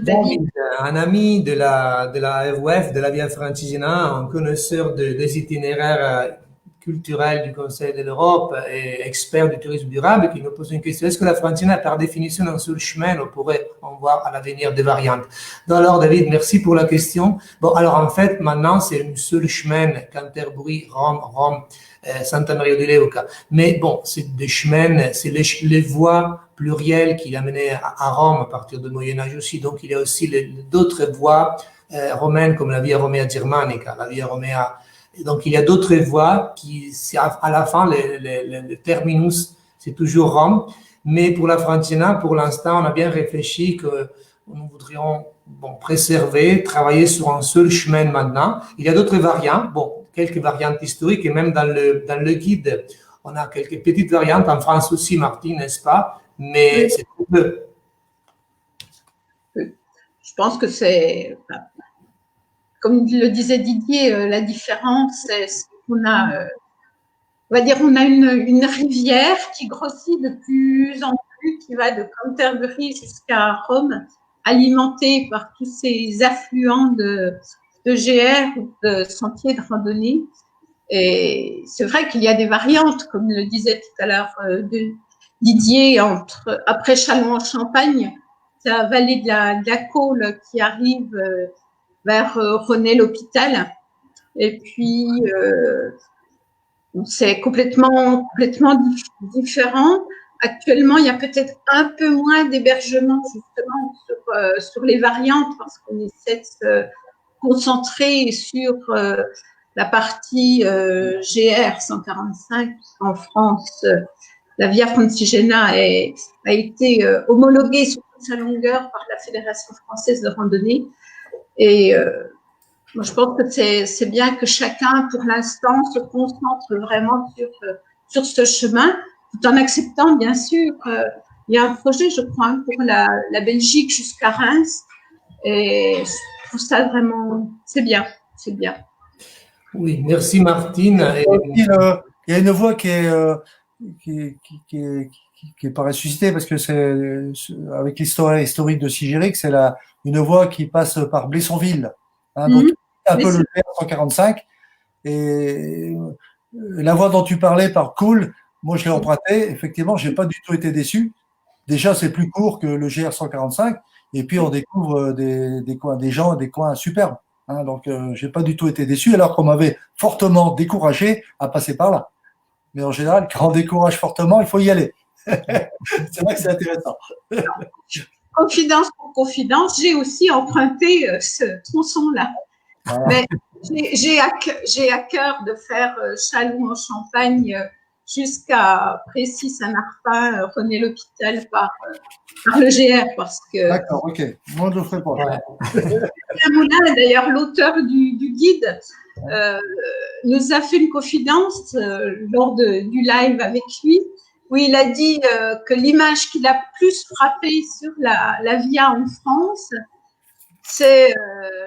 David. un ami de la FWF, de la Via Francigena, un connaisseur des itinéraires culturels du Conseil de l'Europe et expert du tourisme durable, qui nous pose une question. Est-ce que la Francigena est par définition un seul chemin? On pourrait en voir à l'avenir des variantes. Donc, alors, David, merci pour la question. Bon, alors, en fait, maintenant, c'est une seule chemin, Canterbury, Rome, Santa Maria di Leuca. Mais bon, c'est des chemins, c'est les voies plurielles qui l'amenaient à Rome à partir du Moyen-Âge aussi. Donc, il y a aussi d'autres voies romaines comme la Via Romea Germanica, la Via Romea. Et donc, il y a d'autres voies qui, à la fin, le terminus, c'est toujours Rome. Mais pour la Francigena, pour l'instant, on a bien réfléchi que nous voudrions préserver, travailler sur un seul chemin maintenant. Il y a d'autres variantes, quelques variantes historiques, et même dans le guide, on a quelques petites variantes en France aussi, Martine, n'est-ce pas? Mais c'est tout peu. Je pense que c'est, comme le disait Didier, la différence, c'est qu'on a, on va dire, on a une rivière qui grossit de plus en plus, qui va de Canterbury jusqu'à Rome, alimentée par tous ces affluents de GR ou de sentiers de randonnée. Et c'est vrai qu'il y a des variantes, comme le disait tout à l'heure Didier, après Châlons-en-Champagne, la vallée de la Caule qui arrive vers René-l'Hôpital. Et puis, c'est complètement différent. Actuellement, il y a peut-être un peu moins d'hébergement justement sur les variantes parce qu'on essaie de se concentrer sur la partie GR 145 en France. La Via Francigena a été homologuée sur toute sa longueur par la Fédération française de randonnée. Et moi, je pense que c'est bien que chacun, pour l'instant, se concentre vraiment sur ce chemin, tout en acceptant, bien sûr, il y a un projet, je crois, pour la Belgique jusqu'à Reims. Et je trouve ça vraiment, c'est bien. Oui, merci Martine. Il y a une voie qui est pas ressuscitée parce que c'est avec l'histoire historique de Sigéric, c'est une voie qui passe par Blessonville, donc un peu le GR 145. Et la voie dont tu parlais par Cool, moi je l'ai emprunté. Effectivement, j'ai pas du tout été déçu. Déjà, c'est plus court que le GR 145, et puis on découvre des gens, des coins superbes. Donc, j'ai pas du tout été déçu, alors qu'on m'avait fortement découragé à passer par là. Mais en général, quand on décourage fortement, il faut y aller. C'est vrai que c'est intéressant. Confidence pour confidence, j'ai aussi emprunté ce tronçon-là. Voilà. Mais j'ai à cœur de faire Châlons-en-Champagne jusqu'à Précy-Saint-Martin, René-l'Hôpital par le GR parce que. D'accord, ok. Moi, je ne le ferai pas. Moulin, d'ailleurs, l'auteur du guide, nous a fait une confidence lors du live avec lui, où il a dit que l'image qui l'a plus frappé sur la Via en France, c'est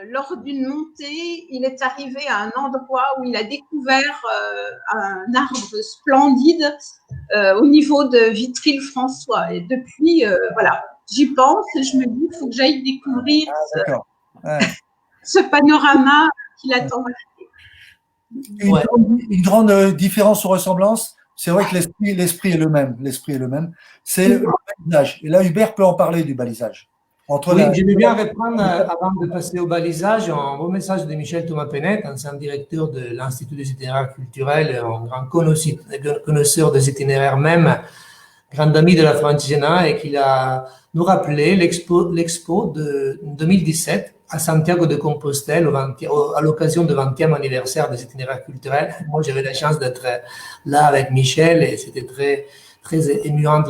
lors d'une montée, il est arrivé à un endroit où il a découvert un arbre splendide au niveau de Vitry-le-François. Et depuis, voilà, j'y pense et je me dis qu'il faut que j'aille découvrir ce panorama qui l'attend. Une grande différence ou ressemblance, c'est vrai que l'esprit est le même. C'est le balisage. Et là, Hubert peut en parler du balisage. entre Oui, la… je veux bien reprendre, avant de passer au balisage, un beau message de Michel Thomas-Penet, ancien directeur de l'Institut des itinéraires culturels, un grand connaisseur des itinéraires même, grand ami de la Francigena, et qui a nous rappelé l'expo de 2017 à Santiago de Compostelle à l'occasion du 20e anniversaire des itinéraires culturels. Moi, j'avais la chance d'être là avec Michel et c'était très émuant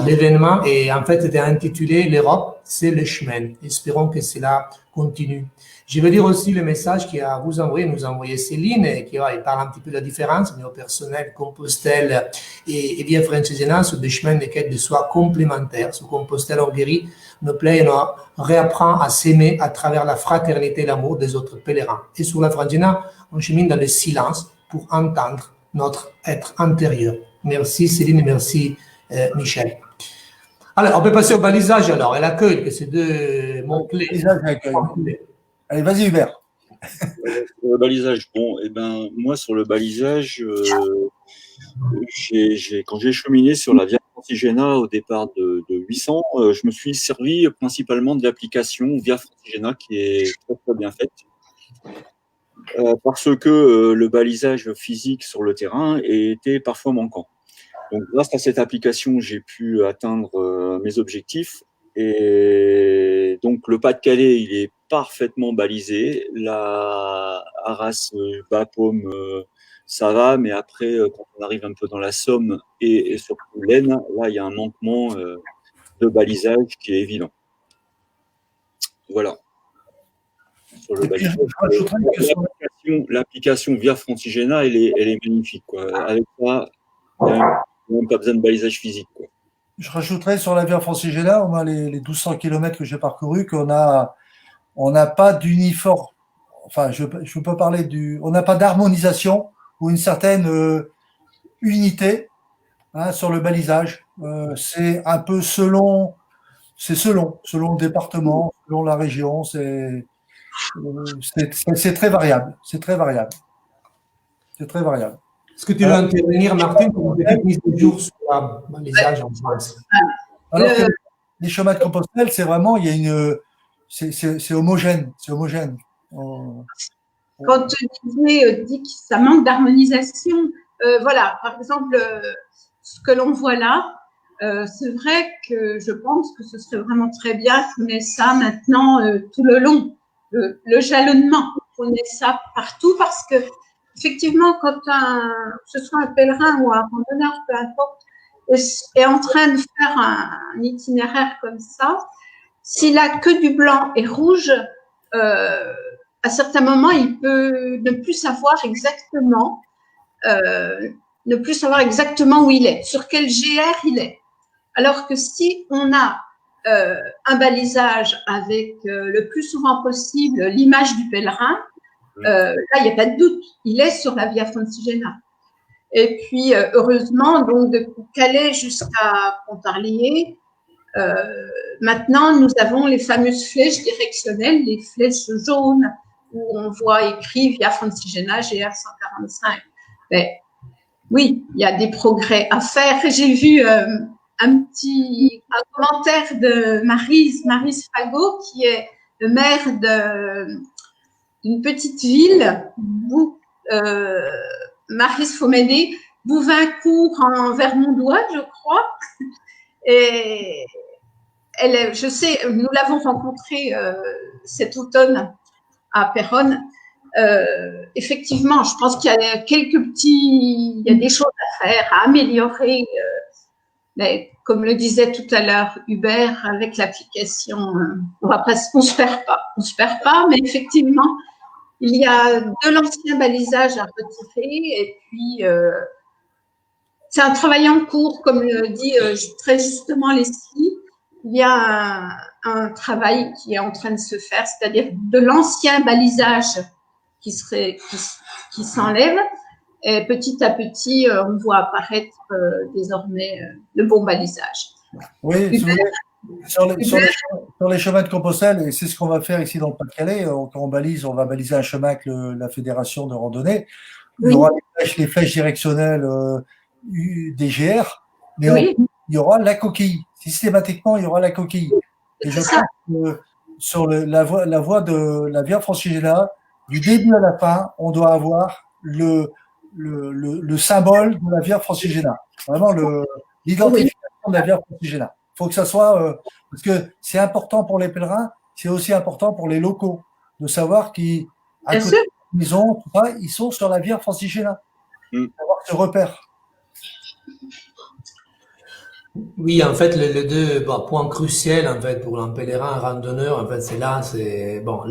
l'événement. Et en fait, c'était intitulé L'Europe, c'est le chemin. Espérons que cela continue. Je veux dire aussi le message qu'il a nous envoyé Céline, et qui il parle un petit peu de la différence, mais au personnel, Compostelle et Via Francigena sont des chemins de quête de soi complémentaires. Sur Compostelle, on guérit nos plaies et on réapprend à s'aimer à travers la fraternité et l'amour des autres pèlerins. Et sur la Francigena, on chemine dans le silence pour entendre notre être intérieur. Merci Céline et merci Michel. Alors, on peut passer au balisage alors, et l'accueil, que c'est deux mots-clés. Allez, vas-y Hubert. Sur le balisage, bon, et ben moi sur le balisage, quand j'ai cheminé sur la Via Francigena au départ de 800, je me suis servi principalement de l'application Via Francigena qui est très bien faite. Parce que le balisage physique sur le terrain était parfois manquant. Donc, grâce à cette application, j'ai pu atteindre mes objectifs. Et donc, le Pas-de-Calais, il est parfaitement balisé. La Arras, Bapaume, ça va, mais après, quand on arrive un peu dans la Somme et surtout l'Aisne, là, il y a un manquement de balisage qui est évident. Voilà. Sur le balisage, l'application Via Francigena, elle est magnifique, quoi. Avec ça, il n'y a même pas besoin de balisage physique, quoi. Je rajouterais sur la Via Francigena, on a les 1200 km que j'ai parcourus, on n'a pas d'uniforme. Enfin, je peux parler on n'a pas d'harmonisation ou une certaine unité sur le balisage. C'est un peu selon le département, selon la région. C'est très variable. C'est très variable. C'est très variable. Est-ce que tu veux intervenir, Martin, pour une petite mise de jour sur le balisage en France? Alors que les chemins de Compostelle, c'est vraiment, il y a c'est homogène. C'est homogène. Quand Didier dit que ça manque d'harmonisation, voilà, par exemple, ce que l'on voit là, c'est vrai que je pense que ce serait vraiment très bien qu'on ait ça maintenant tout le long, le jalonnement, qu'on ait ça partout, parce que effectivement, quand ce soit un pèlerin ou un randonneur, peu importe, est en train de faire un itinéraire comme ça, s'il a que du blanc et rouge, à certains moments, il peut ne plus savoir exactement où il est, sur quel GR il est. Alors que si on a un balisage avec le plus souvent possible l'image du pèlerin, là, il n'y a pas de doute, il est sur la Via Francigena. Et puis, heureusement, donc de Calais jusqu'à Pontarlier, maintenant, nous avons les fameuses flèches directionnelles, les flèches jaunes, où on voit écrit Via Francigena GR 145. Mais oui, il y a des progrès à faire. J'ai vu un commentaire de Maryse Fagot, qui est le maire d'une petite ville, Maryse Fomédé, Bouvincourt en Vermondois, je crois. Et je sais, nous l'avons rencontrée cet automne à Péronne. Effectivement, je pense qu'il y a il y a des choses à faire, à améliorer. Mais comme le disait tout à l'heure Hubert, avec l'application, on se perd pas, mais effectivement, il y a de l'ancien balisage à retirer et puis c'est un travail en cours, comme le dit très justement Leslie. Il y a un travail qui est en train de se faire, c'est-à-dire de l'ancien balisage qui s'enlève. Et petit à petit, on voit apparaître désormais le bon balisage. Oui, sur les chemins de Compostelle, et c'est ce qu'on va faire ici dans le Pas-de-Calais, quand on va baliser un chemin avec la fédération de randonnée. Il y aura les flèches directionnelles des GR, mais il y aura la coquille. Systématiquement, il y aura la coquille. Et je pense que sur la voie de la Via Francigena, du début à la fin, on doit avoir le symbole de la Via Francigena. Vraiment l'identification de la Via Francigena. Il faut que ça soit, parce que c'est important pour les pèlerins, c'est aussi important pour les locaux de savoir qu'ils, à côté de la maison, tout ça, ils sont sur la Via Francigena. Avoir ce repère. Oui, en fait, les deux points cruciaux en fait pour un pèlerin, un randonneur, en fait, c'est bon,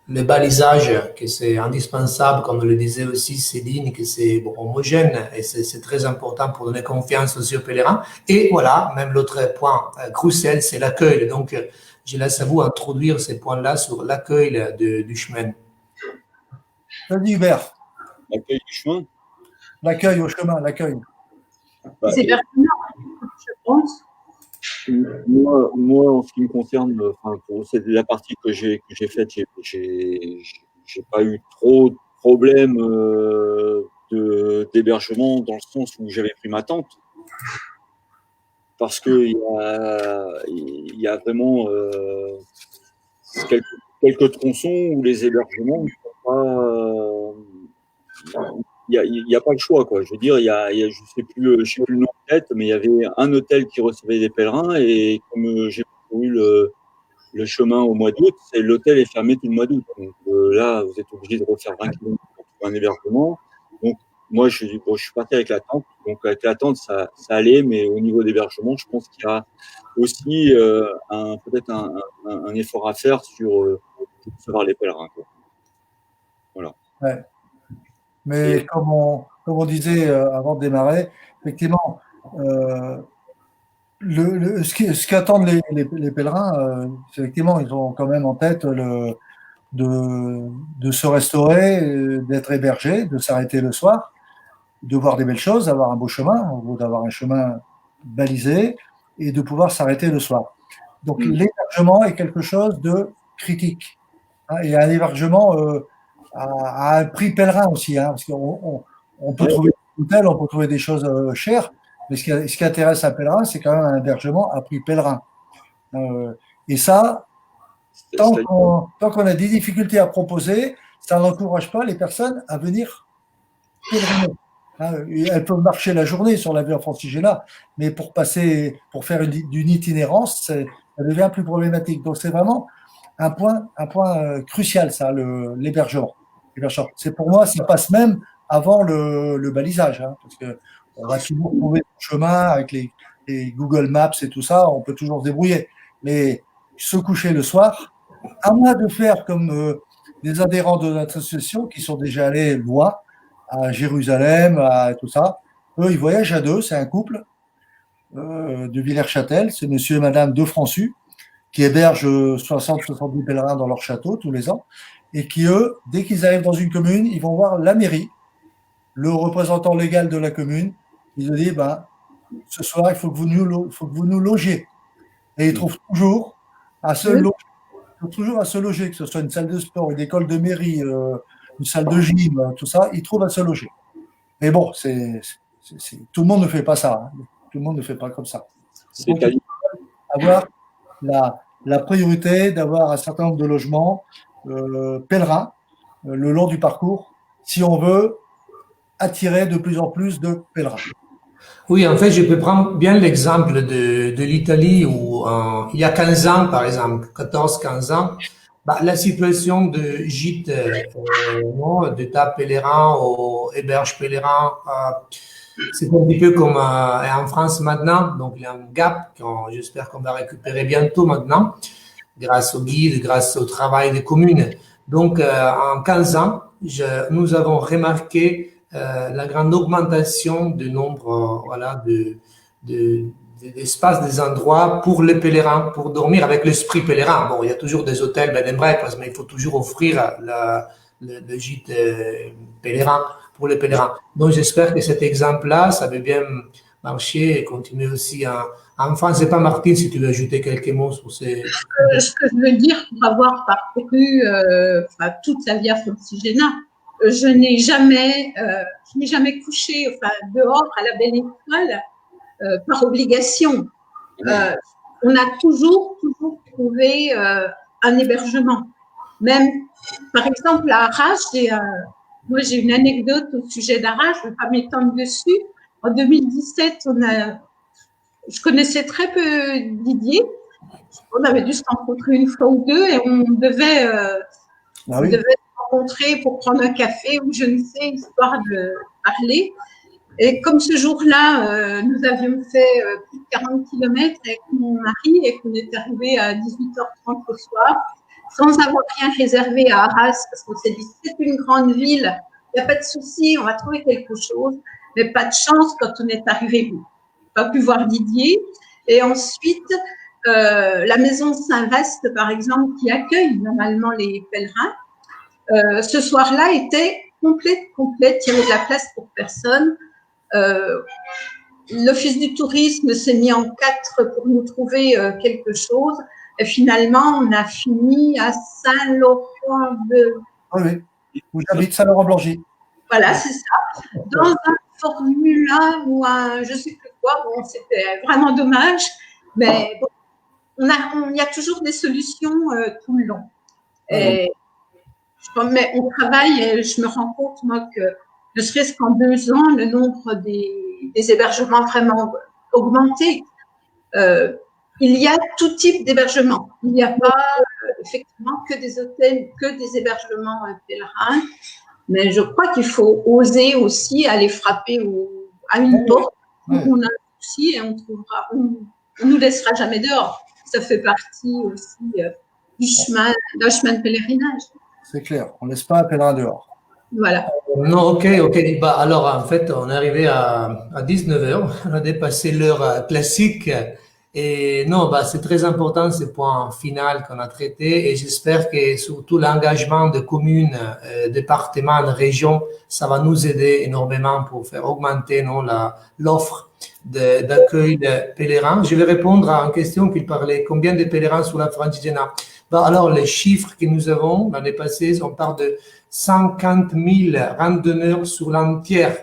le balisage, que c'est indispensable, comme le disait aussi Céline, que c'est bon, homogène et c'est très important pour donner confiance aussi aux pèlerins. Et voilà, même l'autre point crucial, c'est l'accueil. Donc, je laisse à vous introduire ces points-là sur l'accueil du chemin. Vas-y, Hubert. L'accueil du chemin. L'accueil au chemin, l'accueil. C'est pertinent, je pense. Moi, en ce qui me concerne, enfin, c'est la partie que j'ai faite, j'ai pas eu trop de problèmes d'hébergement dans le sens où j'avais pris ma tente, parce que il y a vraiment quelques tronçons où les hébergements ne sont pas. Il y a pas le choix, quoi. Je veux dire, je sais plus le nom en tête, mais il y avait un hôtel qui recevait des pèlerins, et comme j'ai eu le chemin au mois d'août, l'hôtel est fermé tout le mois d'août. Donc là, vous êtes obligé de refaire 20 km pour trouver un hébergement. Donc moi, je suis parti avec la tente. Donc avec la tente, ça allait, mais au niveau d'hébergement, je pense qu'il y a aussi peut-être un effort à faire sur recevoir les pèlerins, quoi. Voilà. Ouais. Mais comme on disait avant de démarrer, effectivement, ce qu'attendent les pèlerins, effectivement, ils ont quand même en tête de se restaurer, d'être hébergés, de s'arrêter le soir, de voir des belles choses, d'avoir un beau chemin, d'avoir un chemin balisé et de pouvoir s'arrêter le soir. Donc l'hébergement est quelque chose de critique. Hein, et un hébergement à un prix pèlerin aussi, hein, parce qu'on peut trouver des hôtels, on peut trouver des choses chères, mais ce qui intéresse un pèlerin, c'est quand même un hébergement à prix pèlerin. Et ça, tant qu'on a des difficultés à proposer, ça n'encourage pas les personnes à venir pèleriner. Hein, elles peuvent marcher la journée sur la Via Francigena, mais pour faire d'une itinérance, ça devient plus problématique. Donc c'est vraiment un point crucial, ça, l'hébergement. C'est pour moi, ça passe même avant le balisage, hein, parce que on va toujours trouver le chemin avec les Google Maps et tout ça, on peut toujours se débrouiller. Mais se coucher le soir, à moins de faire comme des adhérents de notre association qui sont déjà allés loin, à Jérusalem, à tout ça. Eux, ils voyagent à deux, c'est un couple de Villers-Châtel, c'est monsieur et madame de Françu, qui hébergent 60-70 pèlerins dans leur château tous les ans, et qui, eux, dès qu'ils arrivent dans une commune, ils vont voir la mairie, le représentant légal de la commune, ils lui disent, ce soir, il faut que vous nous logiez. Et ils trouvent toujours à se loger, que ce soit une salle de sport, une école de mairie, une salle de gym, tout ça, ils trouvent à se loger. Mais bon, tout le monde ne fait pas ça. Hein. Tout le monde ne fait pas comme ça. Donc, il faut avoir la priorité d'avoir un certain nombre de logements pèlerins le long du parcours, si on veut attirer de plus en plus de pèlerins. Oui, en fait, je peux prendre bien l'exemple de l'Italie où il y a 15 ans, par exemple, 14-15 ans, la situation de gîte, d'état pèlerin ou héberge pèlerin, c'est un petit peu comme en France maintenant. Donc, il y a un gap j'espère qu'on va récupérer bientôt maintenant, grâce au guide, grâce au travail des communes. Donc, en 15 ans, nous avons remarqué la grande augmentation du nombre d'espaces, des endroits pour les pèlerins, pour dormir avec l'esprit pèlerin. Bon, il y a toujours des hôtels, bed and breakfast, mais il faut toujours offrir le gîte pèlerin pour les pèlerins. Donc, j'espère que cet exemple-là, ça va bien marcher et continuer aussi en France. Et pas Martine, si tu veux ajouter quelques mots sur ces... Ce que je veux dire, pour avoir parcouru toute la Via Francigena, je n'ai jamais couché dehors à la belle étoile par obligation. on a toujours trouvé un hébergement. Même, par exemple, à Arras, moi j'ai une anecdote au sujet d'Arras, je ne vais pas m'étendre dessus. En 2017, je connaissais très peu Didier. On avait dû se rencontrer une fois ou deux et on devait se rencontrer pour prendre un café ou je ne sais, histoire de parler. Et comme ce jour-là, nous avions fait plus de 40 km avec mon mari et qu'on est arrivé à 18h30 au soir, sans avoir rien réservé à Arras, parce qu'on s'est dit, c'est une grande ville, il n'y a pas de souci, on va trouver quelque chose, mais pas de chance quand on est arrivé. On n'a pas pu voir Didier. Et ensuite, la maison Saint-Vaast, par exemple, qui accueille normalement les pèlerins, ce soir-là était complète, il y avait de la place pour personne. L'Office du tourisme s'est mis en 4 pour nous trouver quelque chose. Et finalement, on a fini à Saint-Laurent-de... Oui, où j'habite, Saint-Laurent-Blangy. Voilà, c'est ça. Dans un Formule 1 ou un je ne sais plus quoi. Bon, c'était vraiment dommage. Mais bon, il y a toujours des solutions tout le long. Et, mais on travaille et je me rends compte, moi, que ne serait-ce qu'en 2 ans, le nombre des hébergements a vraiment augmenté. Il y a tout type d'hébergement. Il n'y a pas effectivement que des hôtels, que des hébergements pèlerins. Mais je crois qu'il faut oser aussi aller frapper à une porte où on a un souci et on nous laissera jamais dehors. Ça fait partie aussi d'un chemin de pèlerinage. C'est clair, on ne laisse pas un pèlerin dehors. Voilà. Non, ok. Bah, alors, en fait, on est arrivé à 19h. On a dépassé l'heure classique. Et non, bah, c'est très important ce point final qu'on a traité. Et j'espère que surtout l'engagement de communes, départements, de régions, ça va nous aider énormément pour faire augmenter l'offre d'accueil de pèlerins. Je vais répondre à une question qu'il parlait. Combien de pèlerins sur la Francigena? Bah, alors, les chiffres que nous avons l'année passée, on parle de 50 000 randonneurs sur l'entière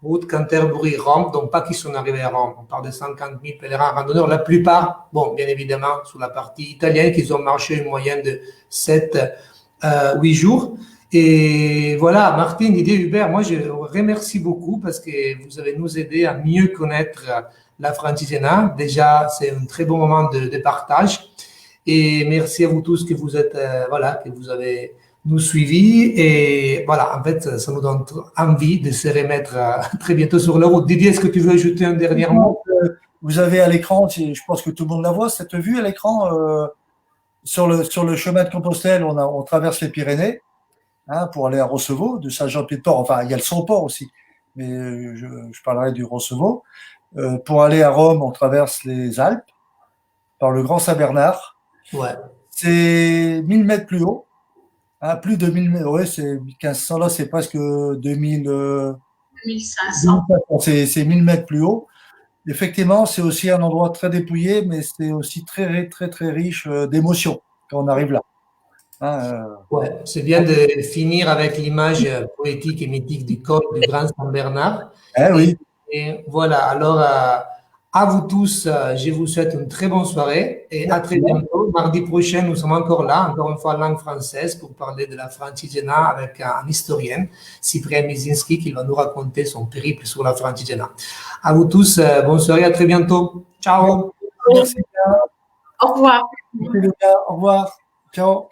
route Canterbury-Rome, donc pas qui sont arrivés à Rome. On parle de 50 000 pèlerins randonneurs. La plupart, bon, bien évidemment, sur la partie italienne, qu'ils ont marché une moyenne de 7-8 jours. Et voilà, Martine, Didier, Hubert, moi, je vous remercie beaucoup parce que vous avez nous aidé à mieux connaître la Francigena. Déjà, c'est un très bon moment de partage. Et merci à vous tous que vous êtes, que vous avez nous suivis. Et voilà, en fait, ça nous donne envie de se remettre très bientôt sur la route. Didier, est-ce que tu veux ajouter un dernier mot? Vous avez à l'écran, je pense que tout le monde la voit, cette vue à l'écran, sur le chemin de Compostelle, on traverse les Pyrénées, pour aller à Rossevaux, de Saint-Jean-Pied-de-Port. Enfin, il y a le Saint-Port aussi, mais je parlerai du Rossevaux. Pour aller à Rome, on traverse les Alpes par le Grand Saint-Bernard. Ouais. C'est 1000 mètres plus haut. Plus de 1000 mètres. Ouais, c'est 1500. Là, c'est presque 2500. C'est 1000 mètres plus haut. Effectivement, c'est aussi un endroit très dépouillé, mais c'est aussi très, très, très riche d'émotions quand on arrive là. Ouais, c'est bien de finir avec l'image poétique et mythique du col du Grand Saint-Bernard. Oui. Et voilà, alors à vous tous, je vous souhaite une très bonne soirée et à très bientôt. Mardi prochain, nous sommes encore là, encore une fois, langue française, pour parler de la Francigena avec un historien, Cyprien Mizinski, qui va nous raconter son périple sur la Francigena. À vous tous, bonne soirée, à très bientôt. Ciao. Merci. Au revoir. Merci, Lucas. Au revoir. Ciao.